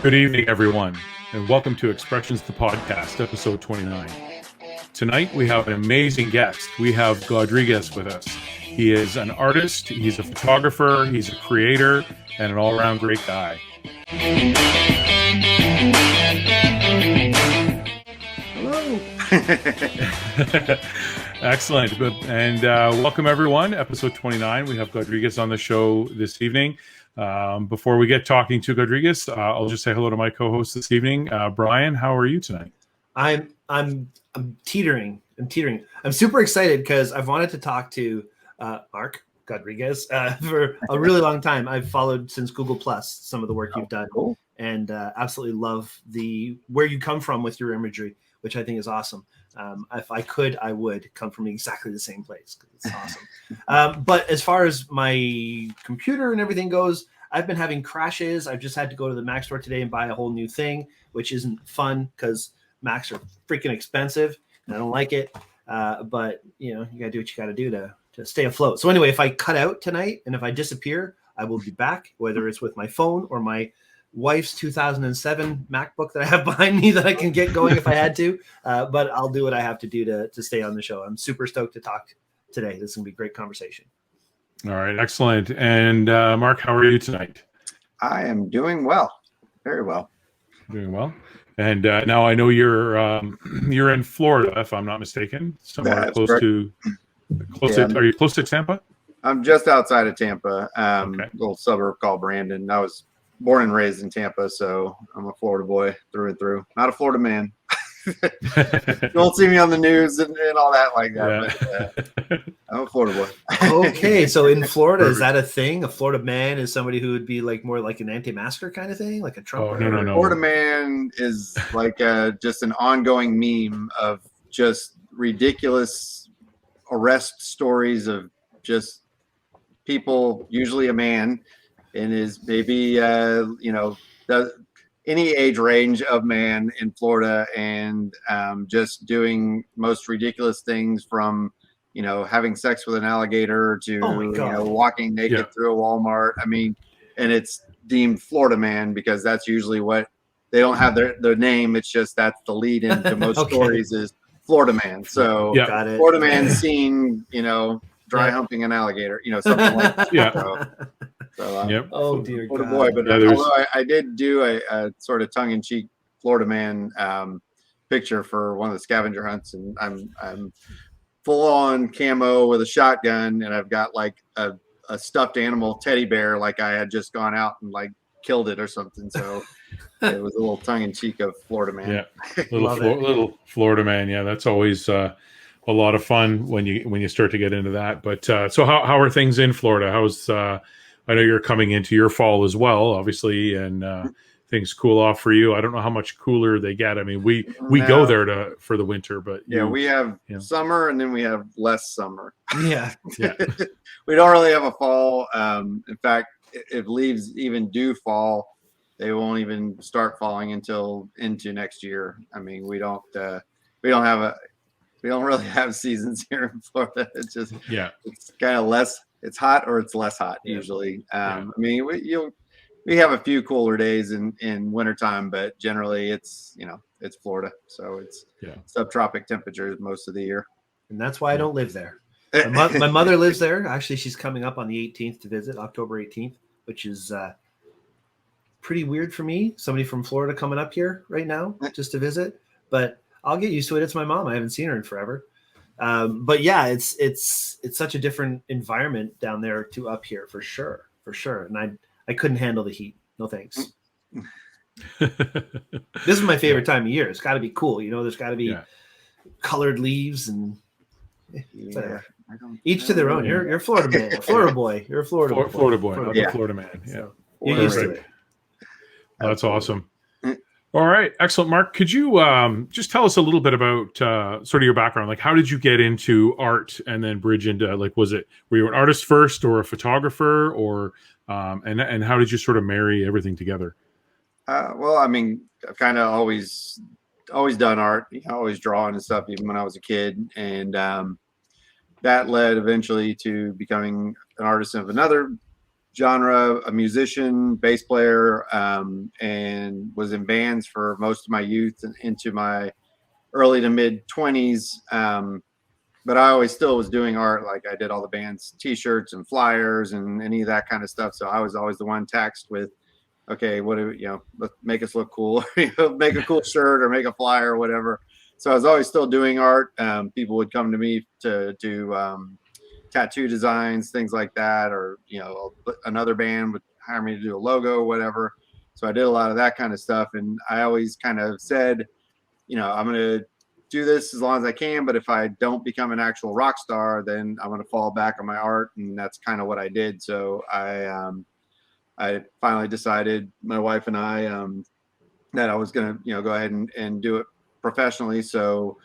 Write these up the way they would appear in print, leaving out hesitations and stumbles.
Good evening, everyone, and welcome to Expressions the Podcast, episode 29. Tonight, we have an amazing guest. We have Godriguez with us. He is an artist, he's a photographer, he's a creator, and an all-around great guy. Hello. Excellent. And welcome, everyone. Episode 29. We have Godriguez on the show this evening. Before we get talking to Godriguez, I'll just say hello to my co-host this evening, Brian. How are you tonight? I'm teetering. I'm super excited because I've wanted to talk to Mark Godriguez for a really long time. I've followed since Google Plus some of the work you've done, cool. And absolutely love where you come from with your imagery, which I think is awesome. If I could, I would come from exactly the same place because it's awesome. But as far as my computer and everything goes, I've been having crashes. I've just had to go to the Mac store today and buy a whole new thing, which isn't fun because Macs are freaking expensive and I don't like it. But you gotta do what you gotta do to stay afloat. So anyway, if I cut out tonight and if I disappear, I will be back, whether it's with my phone or my wife's 2007 MacBook that I have behind me that I can get going if I had to. But I'll do what I have to do to stay on the show. I'm super stoked to talk today. This is gonna be a great conversation. All right, excellent. And Mark, how are you tonight? I am doing well, very well. Doing well. And now I know you're in Florida, if I'm not mistaken, somewhere That's close correct. to. Are you close to Tampa? I'm just outside of Tampa, Okay. little suburb called Brandon. I was born and raised in Tampa, so I'm a Florida boy through and through. Not a Florida man. You won't see me on the news and all that like that. Yeah. But, I'm a Florida boy. Okay, so in Florida, is that a thing? A Florida man is somebody who would be like more like an anti-masker kind of thing, like a Trump? Oh, no. Florida man is like just an ongoing meme of just ridiculous arrest stories of just people, usually a man, in his maybe any age range of man in Florida, and just doing most ridiculous things from having sex with an alligator to walking naked through a Walmart. I mean, and it's deemed Florida man because that's usually what they don't have their name. It's just that's the lead into most stories is Florida man. So Got it. Florida man seen dry humping an alligator, something like that. Yeah. So, Yep. Oh dear Florida God. boy, but Yeah, although I did do a sort of tongue-in-cheek Florida man picture for one of the scavenger hunts, and I'm full on camo with a shotgun, and I've got like a stuffed animal teddy bear, like I had just gone out and like killed it or something. So it was a little tongue-in-cheek of Florida man. Yeah, little Florida man. Yeah, that's always a lot of fun when you start to get into that. But so how are things in Florida? How's I know you're coming into your fall as well, obviously, and things cool off for you. I don't know how much cooler they get. I mean, we go there for the winter, but we have summer and then we have less summer. Yeah. We don't really have a fall. In fact, if leaves even do fall, they won't even start falling until into next year. I mean, we don't really have seasons here in Florida. It's just it's kind of less. It's hot or it's less hot usually. I mean, we have a few cooler days in wintertime, but generally it's Florida, so it's subtropic temperatures most of the year. And that's why I don't live there. My mother lives there. Actually, she's coming up on the 18th to visit, October 18th, which is pretty weird for me. Somebody from Florida coming up here right now just to visit, but I'll get used to it. It's my mom. I haven't seen her in forever. But yeah, it's such a different environment down there to up here for sure. And I couldn't handle the heat. No thanks. This is my favorite time of year. It's got to be cool. There's got to be colored leaves and each to their own. You're a Florida man, a Florida boy. You're a Florida boy. Florida boy, not a Florida man. Yeah, so you're used to it. That's awesome. All right, excellent, Mark. Could you just tell us a little bit about sort of your background? Like, how did you get into art and then bridge into were you an artist first or a photographer, or and how did you sort of marry everything together? Well, I mean, I've kind of always done art, always drawing and stuff, even when I was a kid, and that led eventually to becoming an artist of another genre, a musician, bass player, and was in bands for most of my youth and into my early to mid 20s. But I always still was doing art. Like I did all the band's t-shirts and flyers and any of that kind of stuff. So I was always the one taxed with, okay, what do let's make us look cool, make a cool shirt or make a flyer or whatever. So I was always still doing art. People would come to me to do tattoo designs, things like that, or another band would hire me to do a logo or whatever. So I did a lot of that kind of stuff, and I always kind of said, I'm going to do this as long as I can, but if I don't become an actual rock star, then I'm going to fall back on my art, and that's kind of what I did. So I finally decided, my wife and I, that I was going to go ahead and do it professionally. So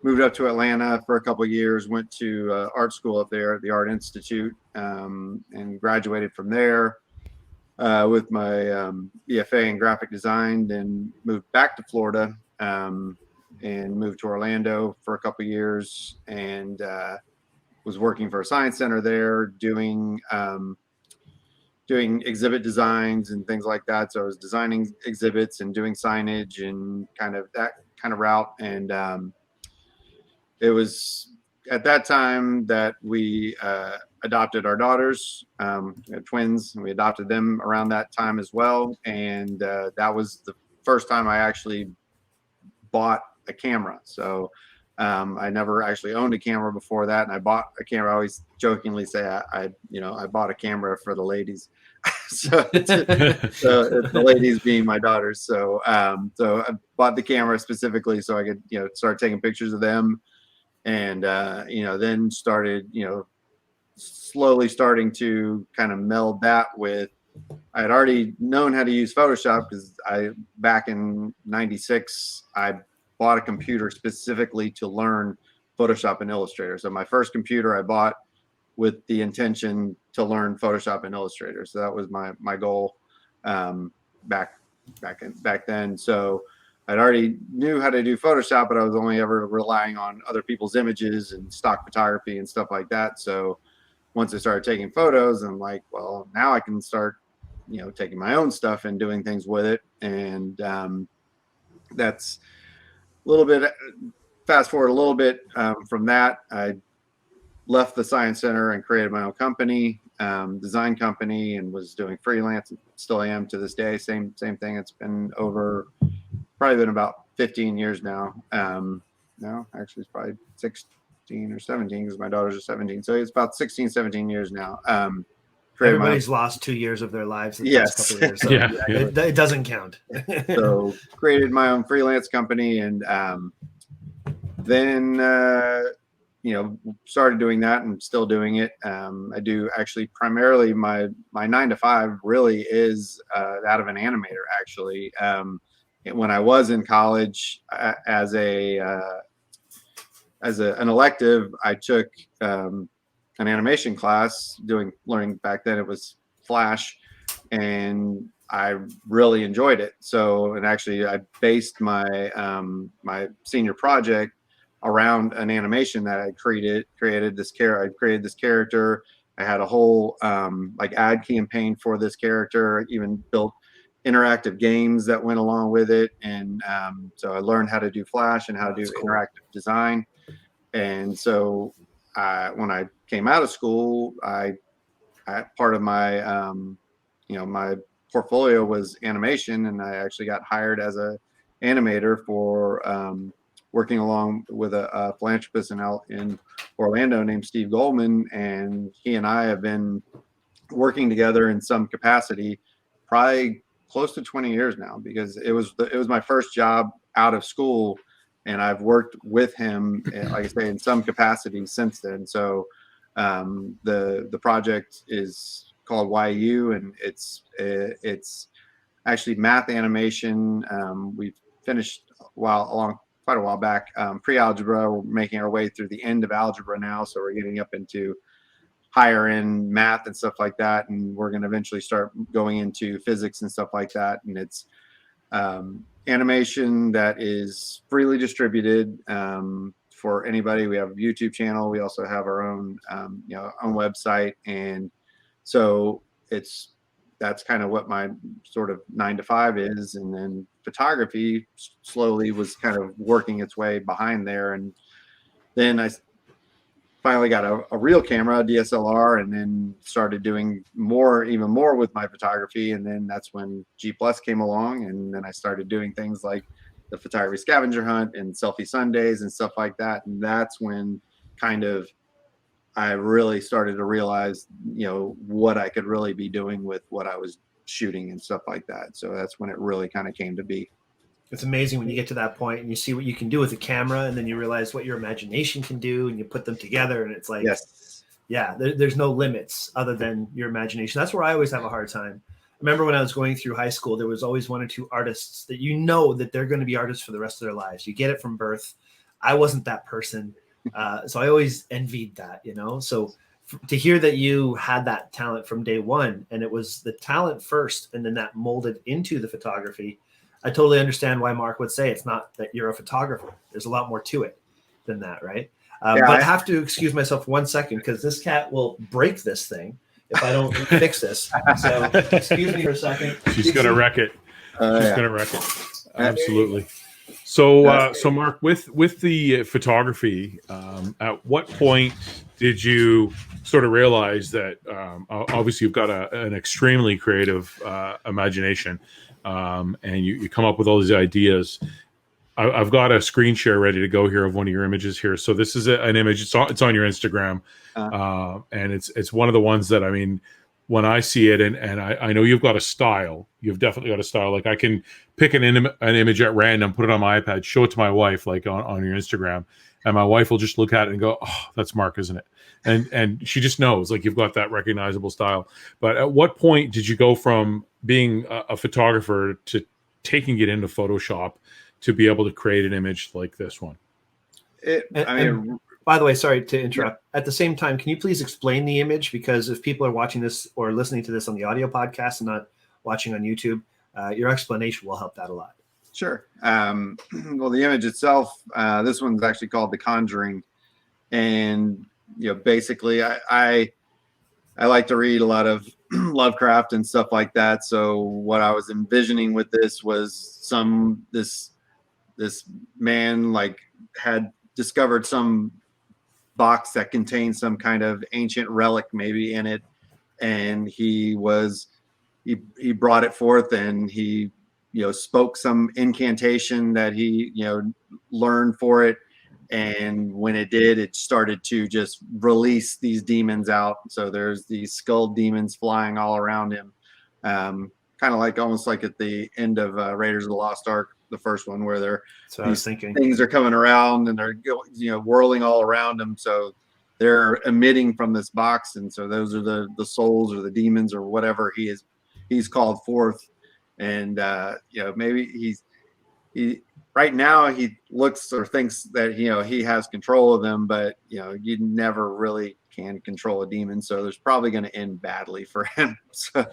moved up to Atlanta for a couple of years, went to art school up there at the Art Institute, and graduated from there with my BFA in graphic design. Then moved back to Florida, and moved to Orlando for a couple of years, and was working for a science center there, doing exhibit designs and things like that. So I was designing exhibits and doing signage and kind of that kind of route. And it was at that time that we adopted our daughters. We had twins, and we adopted them around that time as well. And that was the first time I actually bought a camera. So I never actually owned a camera before that, and I bought a camera. I always jokingly say I bought a camera for the ladies. so the ladies being my daughters. So so I bought the camera specifically so I could start taking pictures of them, and then started slowly starting to kind of meld that with, I had already known how to use Photoshop because back in '96 I bought a computer specifically to learn Photoshop and Illustrator. So my first computer I bought with the intention to learn Photoshop and Illustrator. So that was my goal back then. So I'd already knew how to do Photoshop, but I was only ever relying on other people's images and stock photography and stuff like that. So once I started taking photos, I'm like, well, now I can start taking my own stuff and doing things with it. And that's a little bit, fast forward a little bit from that, I left the Science Center and created my own company, design company, and was doing freelance. Still am to this day. Same thing. It's been probably been about 15 years now. No, actually it's probably 16 or 17 because my daughters are 17. So it's about 16, 17 years now. Everybody's lost 2 years of their lives in the past couple of years. So it doesn't count. So created my own freelance company, and then started doing that and still doing it. I do actually primarily my 9 to 5 really is that of an animator actually. When I was in college as an elective, I took an animation class learning back then it was Flash, and I really enjoyed it. So, and actually I based my my senior project around an animation that I created this character. I had a whole ad campaign for this character, even built interactive games that went along with it. And so I learned how to do Flash and how to do interactive design. And so when I came out of school, part of my my portfolio was animation, and I actually got hired as a animator for working along with a philanthropist in Orlando named Steve Goldman, and he and I have been working together in some capacity probably close to 20 years now, because it was my first job out of school, and I've worked with him, like I say, in some capacity since then. So the project is called YU, and it's actually math animation. We've finished quite a while back pre-algebra. We're making our way through the end of algebra now, so we're getting up into higher end math and stuff like that, and we're going to eventually start going into physics and stuff like that. And it's animation that is freely distributed for anybody. We have a YouTube channel. We also have our own own website, and so that's kind of what my sort of 9 to 5 is. And then photography slowly was kind of working its way behind there. And then I finally got a real camera, a DSLR, and then started doing even more with my photography. And then that's when G Plus came along. And then I started doing things like the photography scavenger hunt and selfie Sundays and stuff like that. And that's when kind of I really started to realize, what I could really be doing with what I was shooting and stuff like that. So that's when it really kind of came to be. It's amazing when you get to that point and you see what you can do with a camera, and then you realize what your imagination can do, and you put them together, and it's like, yes. There's no limits other than your imagination. That's where I always have a hard time. I remember when I was going through high school, there was always one or two artists that that they're going to be artists for the rest of their lives. You get it from birth. I wasn't that person. So I always envied that, so to hear that you had that talent from day one, and it was the talent first, and then that molded into the photography. I totally understand why Mark would say it's not that you're a photographer. There's a lot more to it than that. Right. But I have to excuse myself 1 second, because this cat will break this thing if I don't fix this. So excuse me for a second. She's going to wreck it. She's going to wreck it. Absolutely. So, so Mark, with the photography, at what point did you sort of realize that obviously you've got an extremely creative imagination, and you come up with all these ideas? I've got a screen share ready to go here of one of your images here. So this is an image. It's on your Instagram, and it's one of the ones that, I mean, when I see it, and I know you've got a style. You've definitely got a style. Like, I can pick an image at random, put it on my iPad, show it to my wife, like on your Instagram, and my wife will just look at it and go, "Oh, that's Mark, isn't it?" And she just knows, like, you've got that recognizable style. But at what point did you go from being a photographer to taking it into Photoshop to be able to create an image like this one? By the way, sorry to interrupt. Yeah. At the same time, can you please explain the image? Because if people are watching this or listening to this on the audio podcast and not watching on YouTube, your explanation will help that a lot. Sure. Well, the image itself, this one's actually called The Conjuring. And, basically I like to read a lot of Lovecraft and stuff like that. So what I was envisioning with this was this man like had discovered some box that contained some kind of ancient relic maybe in it, and he brought it forth, and he spoke some incantation that he learned for it, and when it did, it started to just release these demons out. So there's these skull demons flying all around him, kind of like almost like at the end of Raiders of the Lost Ark, the first one, where things are coming around and they're whirling all around them. So they're emitting from this box, and so those are the souls or the demons or whatever he's called forth. And maybe he right now he looks or thinks that he has control of them, but you never really can control a demon, so there's probably going to end badly for him. So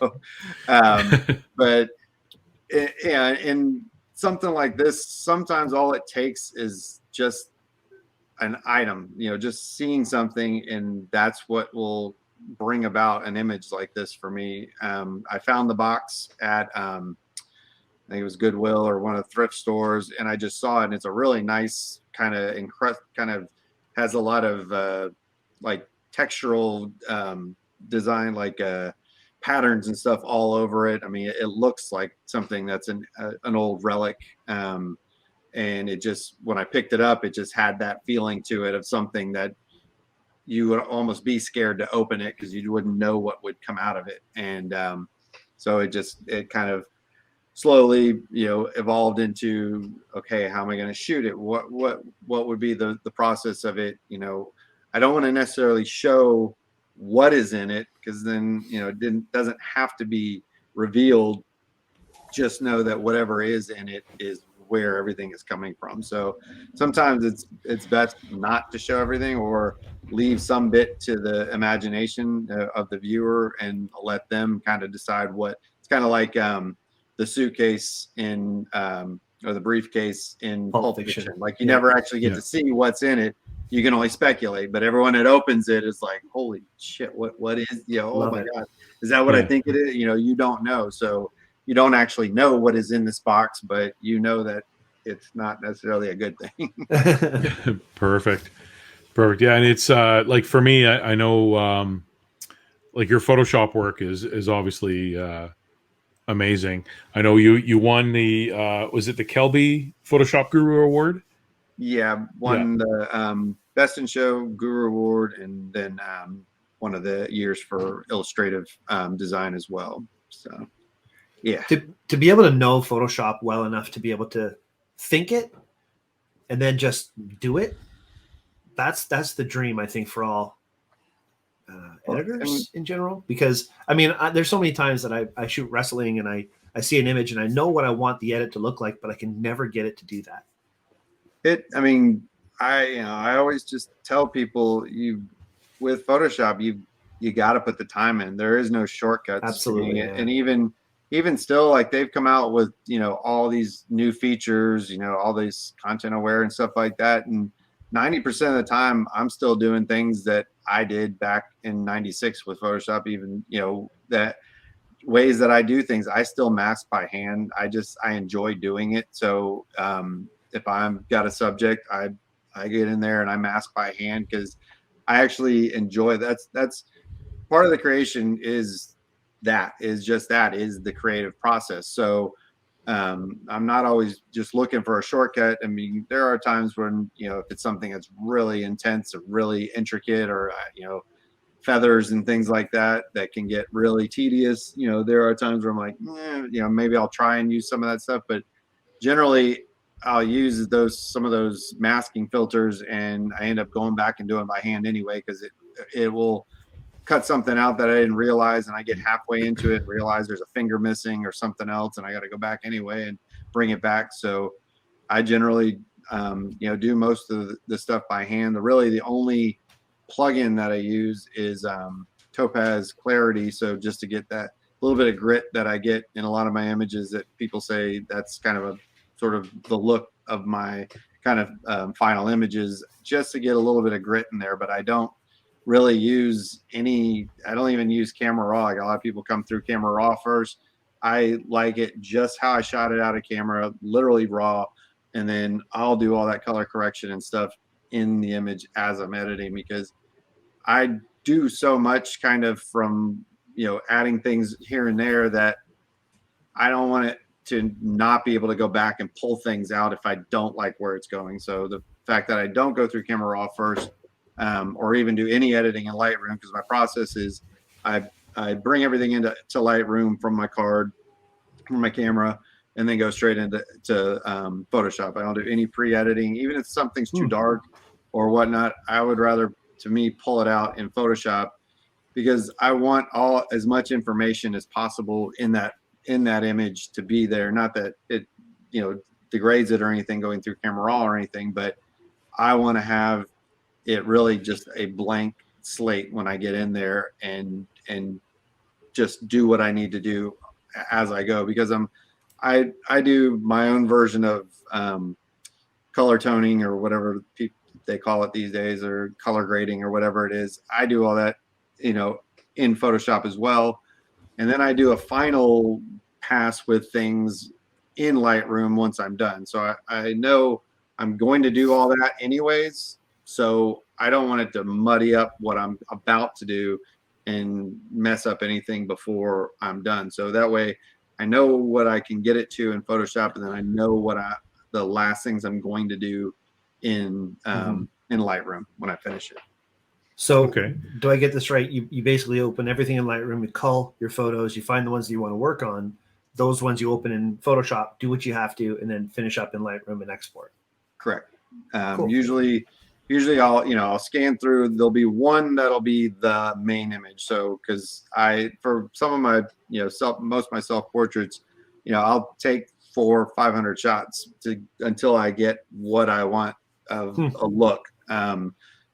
but in something like this, sometimes all it takes is just an item, just seeing something, and that's what will bring about an image like this for me. I found the box at I think it was Goodwill or one of the thrift stores, and I just saw it, and it's a really nice kind of has a lot of like textural design, like patterns and stuff all over it. I mean, it looks like something that's an old relic, and it just, when I picked it up, it just had that feeling to it of something that you would almost be scared to open it because you wouldn't know what would come out of it. And so it kind of slowly evolved into, okay, how am I going to shoot it? What would be the process of it? I don't want to necessarily show what is in it, because then it doesn't have to be revealed. Just know that whatever is in it is where everything is coming from. So sometimes it's best not to show everything, or leave some bit to the imagination of the viewer and let them kind of decide what. It's kind of like the suitcase in or the briefcase in Pulp Fiction. Like, you never actually get to see what's in it. You can only speculate, but everyone that opens it is like, holy shit, what is, oh my God. Is that what I think it is? You don't know. So you don't actually know what is in this box, but you know that it's not necessarily a good thing. Perfect. Yeah. And it's like for me, I know like your Photoshop work is obviously amazing. I know you won the was it the Kelby Photoshop Guru Award? Yeah, won the Best in Show Guru Award, and then one of the years for illustrative design as well. So yeah, to be able to know Photoshop well enough to be able to think it and then just do it, that's the dream, I think, for all editors in general. Because I mean, there's so many times that I shoot wrestling and I see an image and I know what I want the edit to look like, but I can never get it to do that. I mean, I always just tell people, with Photoshop, you got to put the time in. There is no shortcuts. Absolutely. Yeah. And even still, like, they've come out with all these new features, all these content aware and stuff like that, and 90% of the time I'm still doing things that I did back in 96 with Photoshop. Even that ways that I do things, I still mask by hand. I enjoy doing it. So if I've got a subject, I get in there and I mask by hand because I actually enjoy that's part of the creation is the creative process. So I'm not always just looking for a shortcut. I mean, there are times when if it's something that's really intense or really intricate, or feathers and things like that can get really tedious. There are times where I'm like, maybe I'll try and use some of that stuff, but generally I'll use some of those masking filters, and I end up going back and doing by hand anyway, because it will cut something out that I didn't realize, and I get halfway into it and realize there's a finger missing or something else, and I got to go back anyway and bring it back. So I generally do most of the stuff by hand. Really the only plugin that I use is Topaz Clarity. So just to get that little bit of grit that I get in a lot of my images, that people say that's kind of a sort of the look of my kind of final images, just to get a little bit of grit in there. But I don't really use I don't even use camera raw. Like, a lot of people come through camera raw first. I like it just how I shot it out of camera, literally raw, and then I'll do all that color correction and stuff in the image as I'm editing, because I do so much kind of from adding things here and there that I don't want it to not be able to go back and pull things out if I don't like where it's going. So the fact that I don't go through camera raw first, or even do any editing in Lightroom, because my process is I bring everything into Lightroom from my card, from my camera, and then go straight into Photoshop. I don't do any pre-editing. Even if something's too dark or whatnot, I would rather, to me, pull it out in Photoshop, because I want as much information as possible in that image to be there. Not that it degrades it or anything going through camera raw or anything, but I want to have it really just a blank slate when I get in there and just do what I need to do as I go, because I do my own version of color toning, or whatever they call it these days, or color grading, or whatever it is. I do all that in Photoshop as well, and then I do a final pass with things in Lightroom once I'm done. So I know I'm going to do all that anyways, so I don't want it to muddy up what I'm about to do and mess up anything before I'm done. So that way I know what I can get it to in Photoshop, and then I know what the last things I'm going to do in Lightroom when I finish it. So do I get this right? You basically open everything in Lightroom, you cull your photos, you find the ones that you want to work on. Those ones you open in Photoshop, do what you have to, and then finish up in Lightroom and export. Correct. Cool. Usually I'll scan through. There'll be one that'll be the main image. So, because for some of my most of my self portraits, I'll take 400 or 500 shots until I get what I want of a look.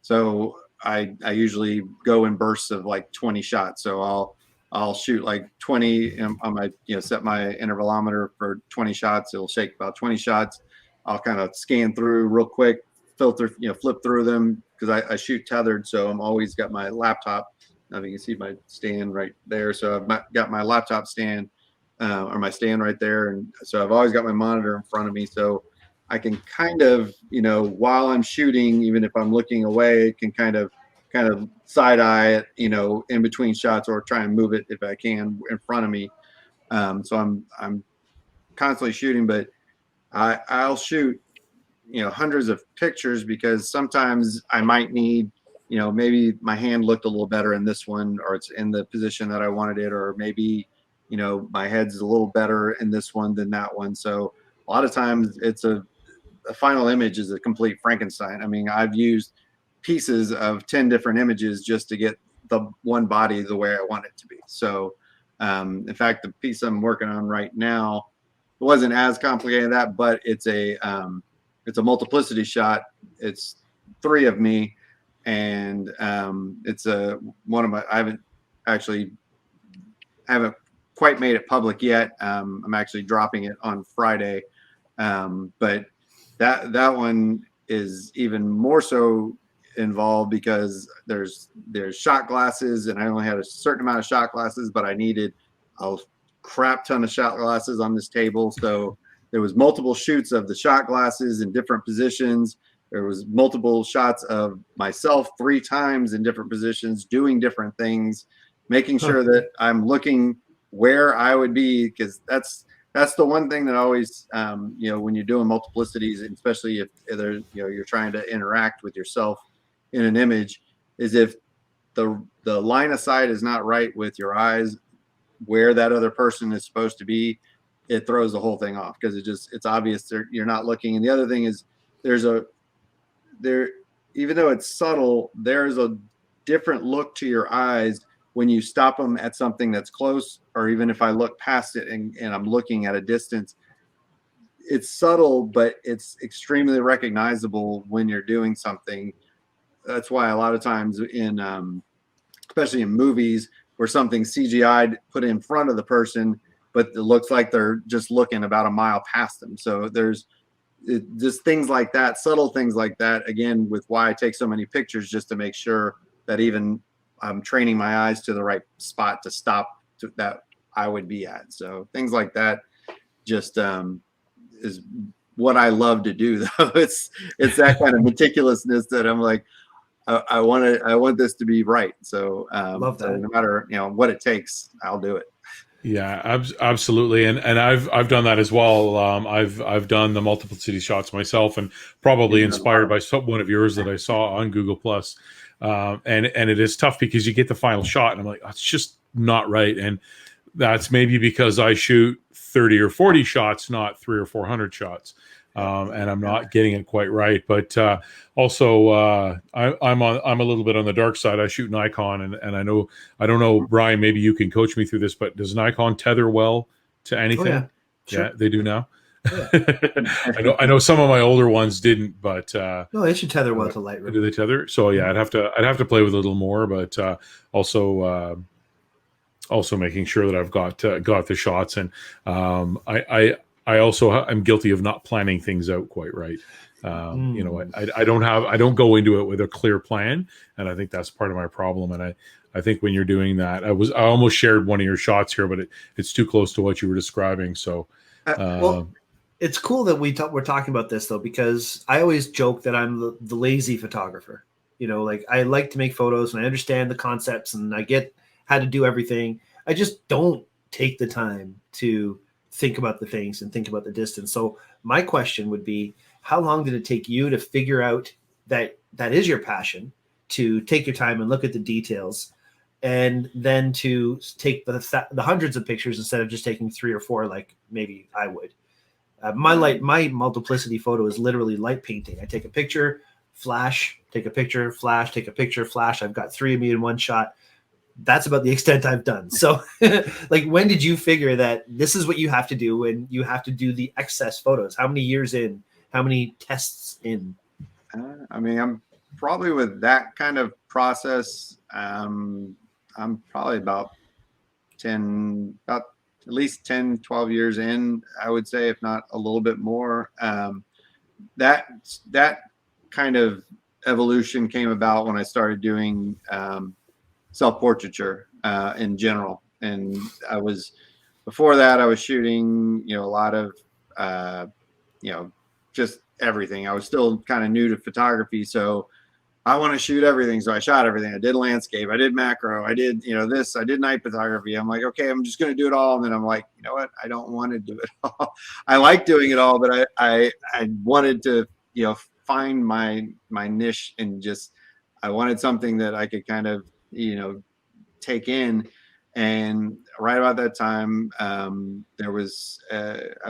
So I usually go in bursts of like 20 shots. So I'll shoot like 20 on my set my intervalometer for 20 shots. It'll shake about 20 shots. I'll kind of scan through real quick, filter, flip through them, because I shoot tethered, so I'm always got my laptop Now you can see my stand right there. So I've got my laptop stand or my stand right there. And so I've always got my monitor in front of me. So I can kind of, while I'm shooting, even if I'm looking away, can kind of side eye it, in between shots, or try and move it if I can in front of me. So I'm constantly shooting, but I'll shoot, hundreds of pictures, because sometimes I might need, maybe my hand looked a little better in this one, or it's in the position that I wanted it, or maybe, my head's a little better in this one than that one. So a lot of times it's a final image is a complete Frankenstein. I mean, I've used pieces of 10 different images just to get the one body the way I want it to be. So, in fact, the piece I'm working on right now, it wasn't as complicated as that, but it's a multiplicity shot. It's 3 of me, and it's one of my. I haven't quite made it public yet. I'm actually dropping it on Friday, but that one is even more so involved, because there's shot glasses, and I only had a certain amount of shot glasses, but I needed a crap ton of shot glasses on this table. So there was multiple shoots of the shot glasses in different positions. There was multiple shots of myself 3 times in different positions, doing different things, making sure that I'm looking where I would be, because that's the one thing that always, when you're doing multiplicities, especially if there's, you're trying to interact with yourself in an image, is if the line of sight is not right with your eyes, where that other person is supposed to be, it throws the whole thing off, because it's obvious you're not looking. And the other thing is, even though it's subtle, there's a different look to your eyes when you stop them at something that's close, or even if I look past it and I'm looking at a distance. It's subtle, but it's extremely recognizable when you're doing something. That's why a lot of times especially in movies, where something's CGI'd put in front of the person, but it looks like they're just looking about a mile past them. So there's just things like that, subtle things like that, again, with why I take so many pictures, just to make sure that even I'm training my eyes to the right spot to stop that I would be at. So things like that just is what I love to do, though. It's that kind of meticulousness that I'm like, I want this to be right. So love that. So no matter what it takes, I'll do it. Yeah, absolutely, and I've done that as well. I've done the multiplicity shots myself, and probably inspired by one of yours that I saw on Google Plus. And it is tough, because you get the final shot, and I'm like, it's just not right, and that's maybe because I shoot 30 or 40 shots, not 300 or 400 shots. And I'm not getting it quite right. But also, I'm a little bit on the dark side. I shoot Nikon, and I don't know, Brian, maybe you can coach me through this, but does Nikon tether well to anything? Oh, yeah. Sure. Yeah, they do now. Yeah. I know some of my older ones didn't, but no, they should tether well to Lightroom. Do they tether? So yeah, I'd have to play with it a little more, but also making sure that I've got the shots, and I also am guilty of not planning things out quite right. I don't go into it with a clear plan, and I think that's part of my problem. And I think when you're doing that, I almost shared one of your shots here, but it's too close to what you were describing. So, well, it's cool that we're talking about this, though, because I always joke that I'm the lazy photographer. Like, I like to make photos, and I understand the concepts, and I get how to do everything. I just don't take the time to think about the things and think about the distance. So my question would be, how long did it take you to figure out that is your passion, to take your time and look at the details, and then to take the hundreds of pictures instead of just taking 3 or 4, like maybe I would? My multiplicity photo is literally light painting. I take a picture, flash, take a picture, flash, take a picture, flash. I've got 3 of me in one shot. That's about the extent I've done. So like, when did you figure that this is what you have to do, and you have to do the excess photos? How many years in? How many tests in? I mean, I'm probably, with that kind of process, I'm probably about at least 10, 12 years in, I would say, if not a little bit more. That kind of evolution came about when I started doing self-portraiture in general. And before that, I was shooting, a lot of, just everything. I was still kind of new to photography. So I want to shoot everything. So I shot everything. I did landscape. I did macro. I did, this. I did night photography. I'm like, okay, I'm just going to do it all. And then I'm like, you know what? I don't want to do it all. I like doing it all, but I wanted to, find my niche, and just, I wanted something that I could kind of, take in. And right about that time, I was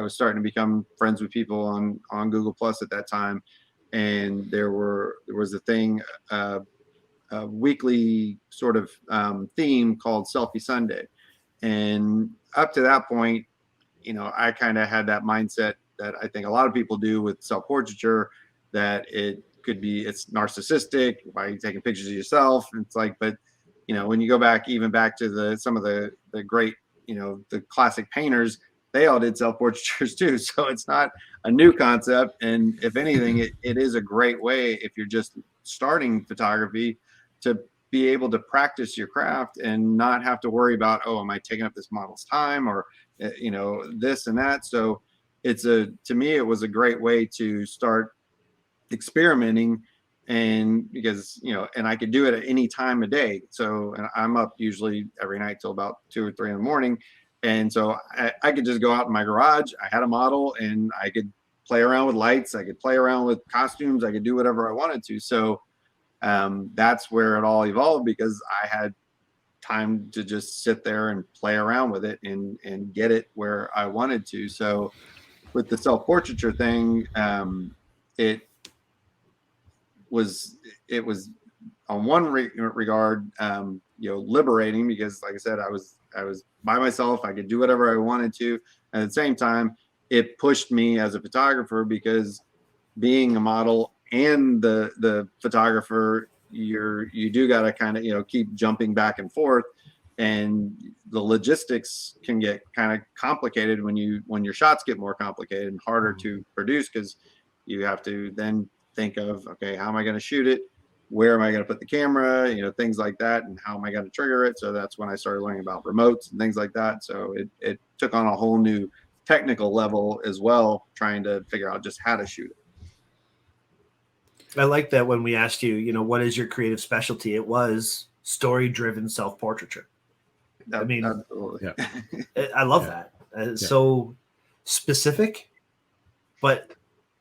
starting to become friends with people on Google Plus at that time. And there was a thing, a weekly sort of theme called Selfie Sunday. And up to that point, I kind of had that mindset that I think a lot of people do with self-portraiture, that it's narcissistic. Why are you taking pictures of yourself? And it's like, but when you go back to some of the great, the classic painters, they all did self-portraitures too. So it's not a new concept. And if anything, it is a great way, if you're just starting photography, to be able to practice your craft and not have to worry about, oh, am I taking up this model's time, or, this and that. So to me, it was a great way to start experimenting. And because, and I could do it at any time of day. So, and I'm up usually every night till about 2 or 3 in the morning. And so I could just go out in my garage. I had a model, and I could play around with lights. I could play around with costumes. I could do whatever I wanted to. So that's where it all evolved, because I had time to just sit there and play around with it and get it where I wanted to. So with the self-portraiture thing, it was on one regard, liberating, because like I said, I was by myself. I could do whatever I wanted to. And at the same time, it pushed me as a photographer, because being a model and the photographer, you do got to kind of, keep jumping back and forth. And the logistics can get kind of complicated when your shots get more complicated and harder to produce, because you have to then think of, okay, how am I going to shoot it? Where am I going to put the camera? Things like that. And how am I going to trigger it? So that's when I started learning about remotes and things like that. So it took on a whole new technical level as well, trying to figure out just how to shoot it. I like that when we asked you, what is your creative specialty? It was story-driven self-portraiture. I mean, absolutely. Yeah. I love that. It's so specific, but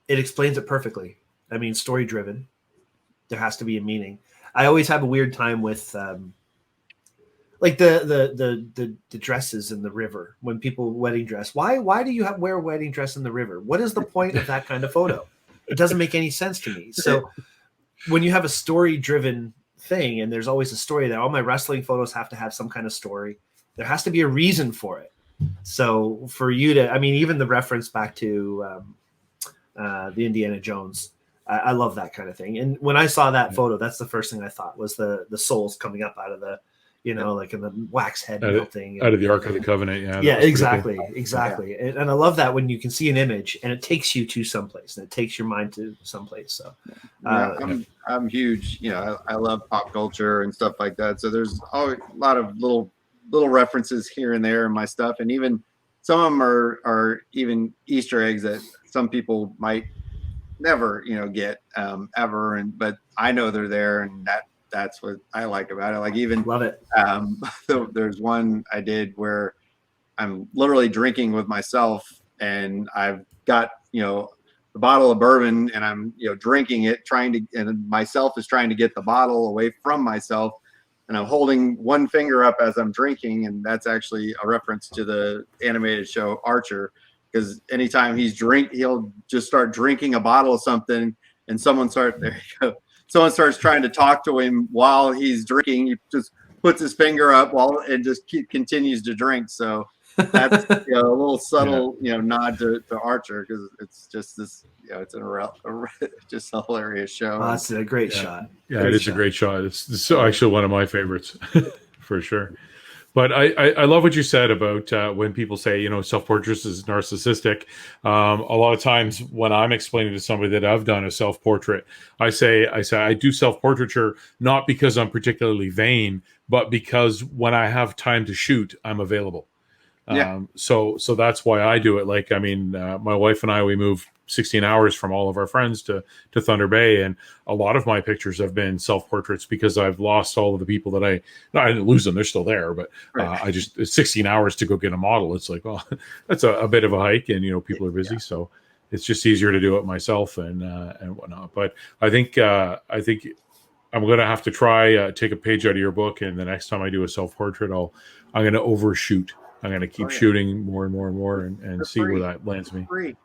it explains it perfectly. I mean, story-driven. There has to be a meaning. I always have a weird time with like the dresses in the river, when people wedding dress. Why do you wear a wedding dress in the river? What is the point of that kind of photo? It doesn't make any sense to me. So when you have a story-driven thing, and there's always a story there, all my wrestling photos have to have some kind of story. There has to be a reason for it. So for you to, I mean, even the reference back to the Indiana Jones, I love that kind of thing. And when I saw that photo, that's the first thing I thought was the souls coming up out of the, like in the wax head melting. Out of the Ark of the Covenant. Yeah. Yeah, exactly. Cool. Exactly. Yeah. And I love that when you can see an image and it takes you to someplace, and it takes your mind to someplace. So I'm huge, I love pop culture and stuff like that. So there's always a lot of little references here and there in my stuff. And even some of them are even Easter eggs that some people might never, get ever. But I know they're there, and that's what I like about it. Like, even love it. There's one I did where I'm literally drinking with myself, and I've got, the bottle of bourbon, and I'm, drinking it, and myself is trying to get the bottle away from myself. And I'm holding one finger up as I'm drinking. And that's actually a reference to the animated show Archer, because anytime he'll just start drinking a bottle of something, and someone starts trying to talk to him while he's drinking. He just puts his finger up and just continues to drink. So that's a little subtle nod to Archer, because it's just this it's just a hilarious show. Oh, that's a great shot. Yeah, it is a great shot. It's actually one of my favorites for sure. But I love what you said about when people say, you know, self-portrait is narcissistic. A lot of times when I'm explaining to somebody that I've done a self-portrait, I say I do self-portraiture not because I'm particularly vain, but because when I have time to shoot, I'm available. Yeah. So that's why I do it. Like, I mean, my wife and I, we moved 16 hours from all of our friends to Thunder Bay. And a lot of my pictures have been self-portraits because I've lost all of the people that no, I didn't lose them. They're still there, but I just, it's 16 hours to go get a model. It's like, well, that's a bit of a hike, and, you know, people are busy. Yeah. So it's just easier to do it myself and whatnot. But I think I'm going to have to try, take a page out of your book. And the next time I do a self-portrait, I'm going to overshoot. I'm going to keep shooting more and more and more and see where that lands me. Free.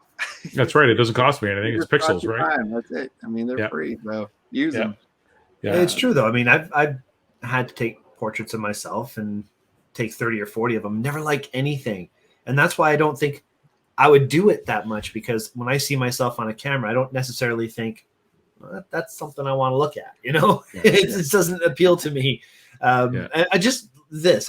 That's right. It doesn't cost me anything. It's pixels, right? Time. That's it. I mean, they're free, so use them. Yeah, it's true though. I mean, I've had to take portraits of myself and take 30 or 40 of them. Never like anything, and that's why I don't think I would do it that much, because when I see myself on a camera, I don't necessarily think, well, that's something I want to look at. You know, it doesn't appeal to me. I just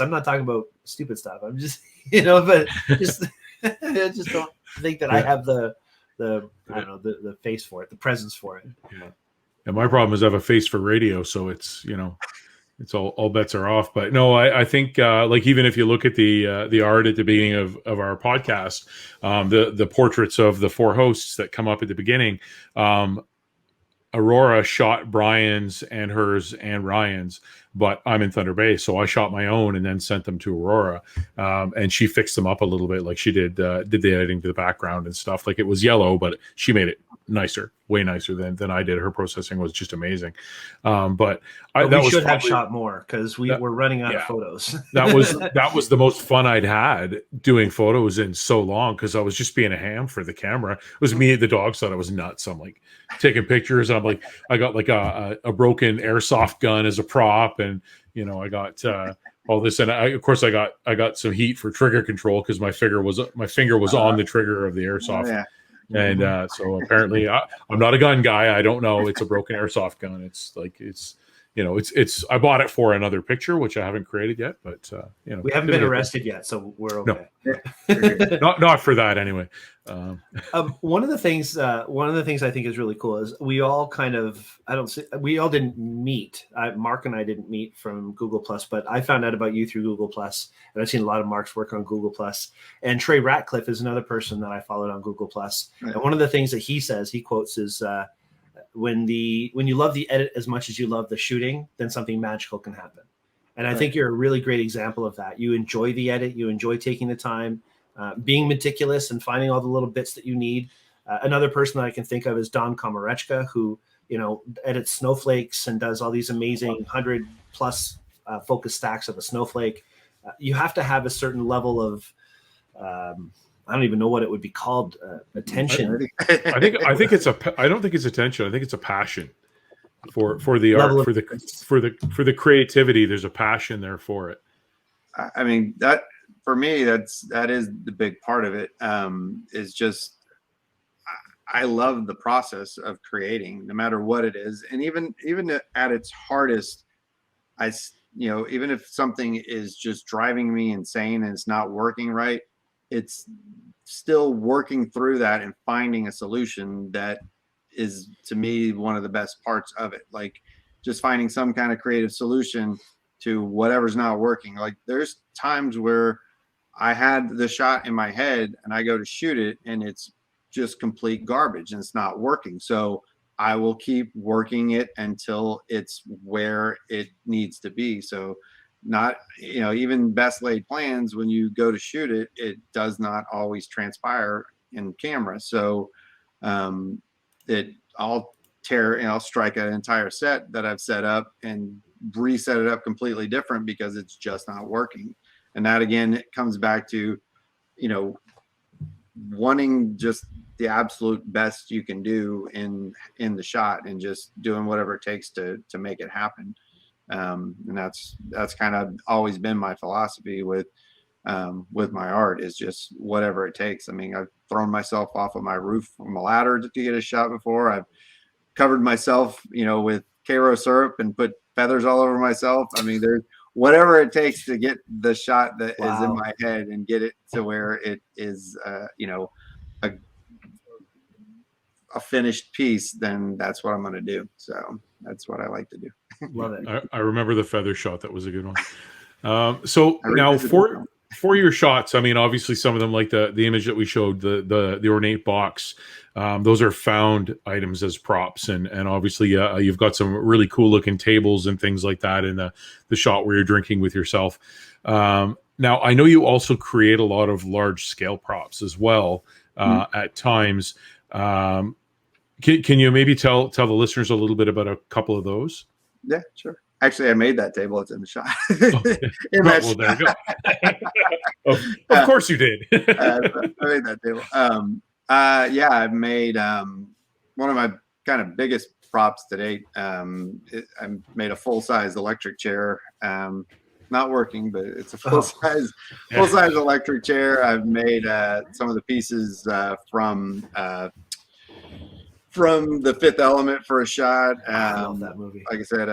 I'm not talking about stupid stuff. I'm just, you know, but just I just don't think that I have the I don't know, the face for it, the presence for it. Yeah. And my problem is I have a face for radio, so it's, you know, it's all bets are off. But no, I think like, even if you look at the art at the beginning of our podcast, the portraits of the four hosts that come up at the beginning, Aurora shot Brian's and hers and Ryan's, but I'm in Thunder Bay, so I shot my own and then sent them to Aurora, and she fixed them up a little bit, like she did the editing to the background and stuff. Like, it was yellow, but she made it nicer, way nicer than I did. Her processing was just amazing. But we should have shot more, because we're running out of photos. that was the most fun I'd had doing photos in so long, because I was just being a ham for the camera. It was me. The dogs thought I was nuts. I'm like taking pictures, and I'm like, I got like a broken airsoft gun as a prop, and, you know, I got all this, and of course I got some heat for trigger control, because my finger was on the trigger of the airsoft. Yeah. And so apparently I'm not a gun guy. I don't know. It's a broken airsoft gun. It's like, you know, it's I bought it for another picture, which I haven't created yet, but you know, we haven't been arrested yet, so we're okay. No. not for that anyway. One of the things I think is really cool is we all didn't meet. Mark and I didn't meet from Google Plus, but I found out about you through Google Plus, and I've seen a lot of Mark's work on Google Plus. And Trey Ratcliffe is another person that I followed on Google Plus. Right. And one of the things that he quotes is, when you love the edit as much as you love the shooting, then something magical can happen. And I think you're a really great example of that. You enjoy the edit, you enjoy taking the time, being meticulous and finding all the little bits that you need. Another person that I can think of is Don Komarechka, who, you know, edits snowflakes and does all these amazing 100+ focus stacks of a snowflake. You have to have a certain level of I don't even know what it would be called. Attention. I think it's I don't think it's attention. I think it's a passion for the art, for the creativity. There's a passion there for it. I mean, that for me, that is the big part of it. Is just, I love the process of creating, no matter what it is. And even at its hardest, even if something is just driving me insane and it's not working right, it's still working through that and finding a solution that is, to me, one of the best parts of it. Like, just finding some kind of creative solution to whatever's not working. Like, there's times where I had the shot in my head and I go to shoot it and it's just complete garbage and it's not working. So I will keep working it until it's where it needs to be. So not, even best laid plans, when you go to shoot it, it does not always transpire in camera. So I'll strike an entire set that I've set up and reset it up completely different because it's just not working. And that, again, it comes back to, wanting just the absolute best you can do in the shot and just doing whatever it takes to make it happen. And that's kind of always been my philosophy with my art, is just whatever it takes. I mean, I've thrown myself off of my roof from a ladder to get a shot before. I've covered myself, with Karo syrup and put feathers all over myself. I mean, there's whatever it takes to get the shot that Wow. is in my head and get it to where it is, you know, a finished piece, then that's what I'm going to do. So that's what I like to do. Love it. I remember the feather shot. That was a good one. So I now revisited them. for your shots, I mean, obviously some of them, like the image that we showed, the ornate box, those are found items as props, and obviously you've got some really cool looking tables and things like that in the shot where you're drinking with yourself. Now I know you also create a lot of large scale props as well at times. Can you maybe tell the listeners a little bit about a couple of those? Yeah, sure. Actually, I made that table. It's in the shot. Well, there you go. Of course you did. I made that table. Yeah, I've made one of my kind of biggest props to date. I made a full-size electric chair. Not working, but it's a full-size electric chair. I've made some of the pieces from The Fifth Element for a shot. I love that movie. Like I said,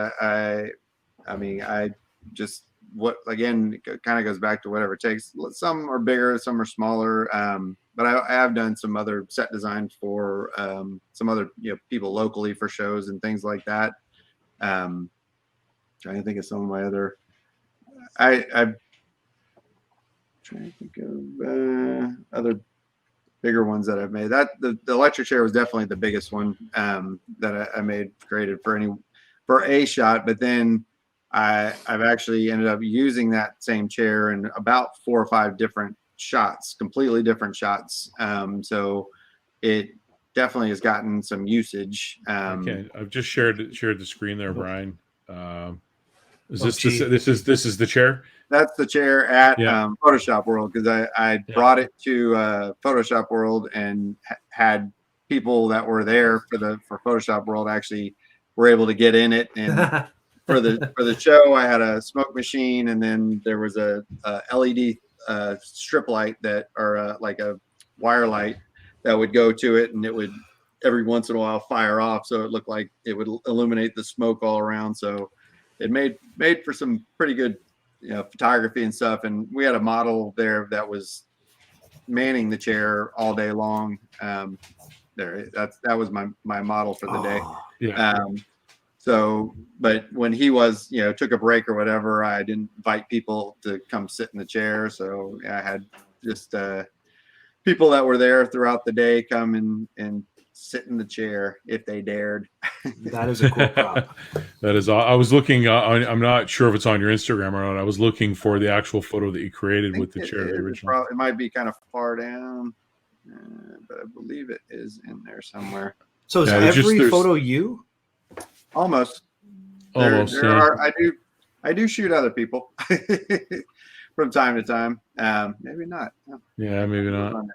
I mean, I just again, it kind of goes back to whatever it takes. Some are bigger, some are smaller. But I have done some other set designs for some other people locally for shows and things like that. Trying to think of some of my other. I'm trying to think of other bigger ones that I've made. That the electric chair was definitely the biggest one that I created for a shot. But then I've actually ended up using that same chair in about 4 or 5 different shots, completely different shots. So it definitely has gotten some usage. Okay, I've just shared the screen there, Brian. Is this is the chair? That's the chair at Photoshop World, because I brought it to Photoshop World and had people that were there for Photoshop World actually were able to get in it. And for the show, I had a smoke machine, and then there was a LED strip light like a wire light that would go to it, and it would every once in a while fire off, so it looked like it would illuminate the smoke all around. So it made for some pretty good photography and stuff. And we had a model there that was manning the chair all day long. That was my model for the day. Yeah. So, but when he was, took a break or whatever, I didn't invite people to come sit in the chair. So I had just people that were there throughout the day come and sit in the chair if they dared. That is a cool prop. That is. I was looking. I'm not sure if it's on your Instagram or not. I was looking for the actual photo that you created with the chair. The original. It might be kind of far down, but I believe it is in there somewhere. So is every photo you? Almost. Almost. I do shoot other people from time to time. Maybe not. Yeah, maybe not.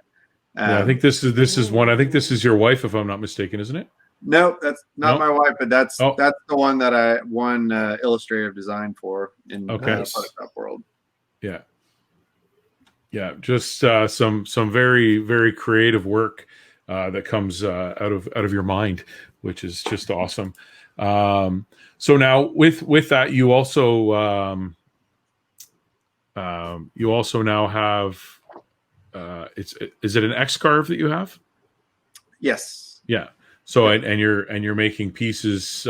I think this is one. I think this is your wife, if I'm not mistaken, isn't it? No, that's not my wife, but that's the one that I won illustrative design for in Photoshop World. Yeah, just some very, very creative work that comes out of your mind, which is just awesome. So now with that, you also now have. Is it an X carve that you have? Yes. Yeah. So and you're making pieces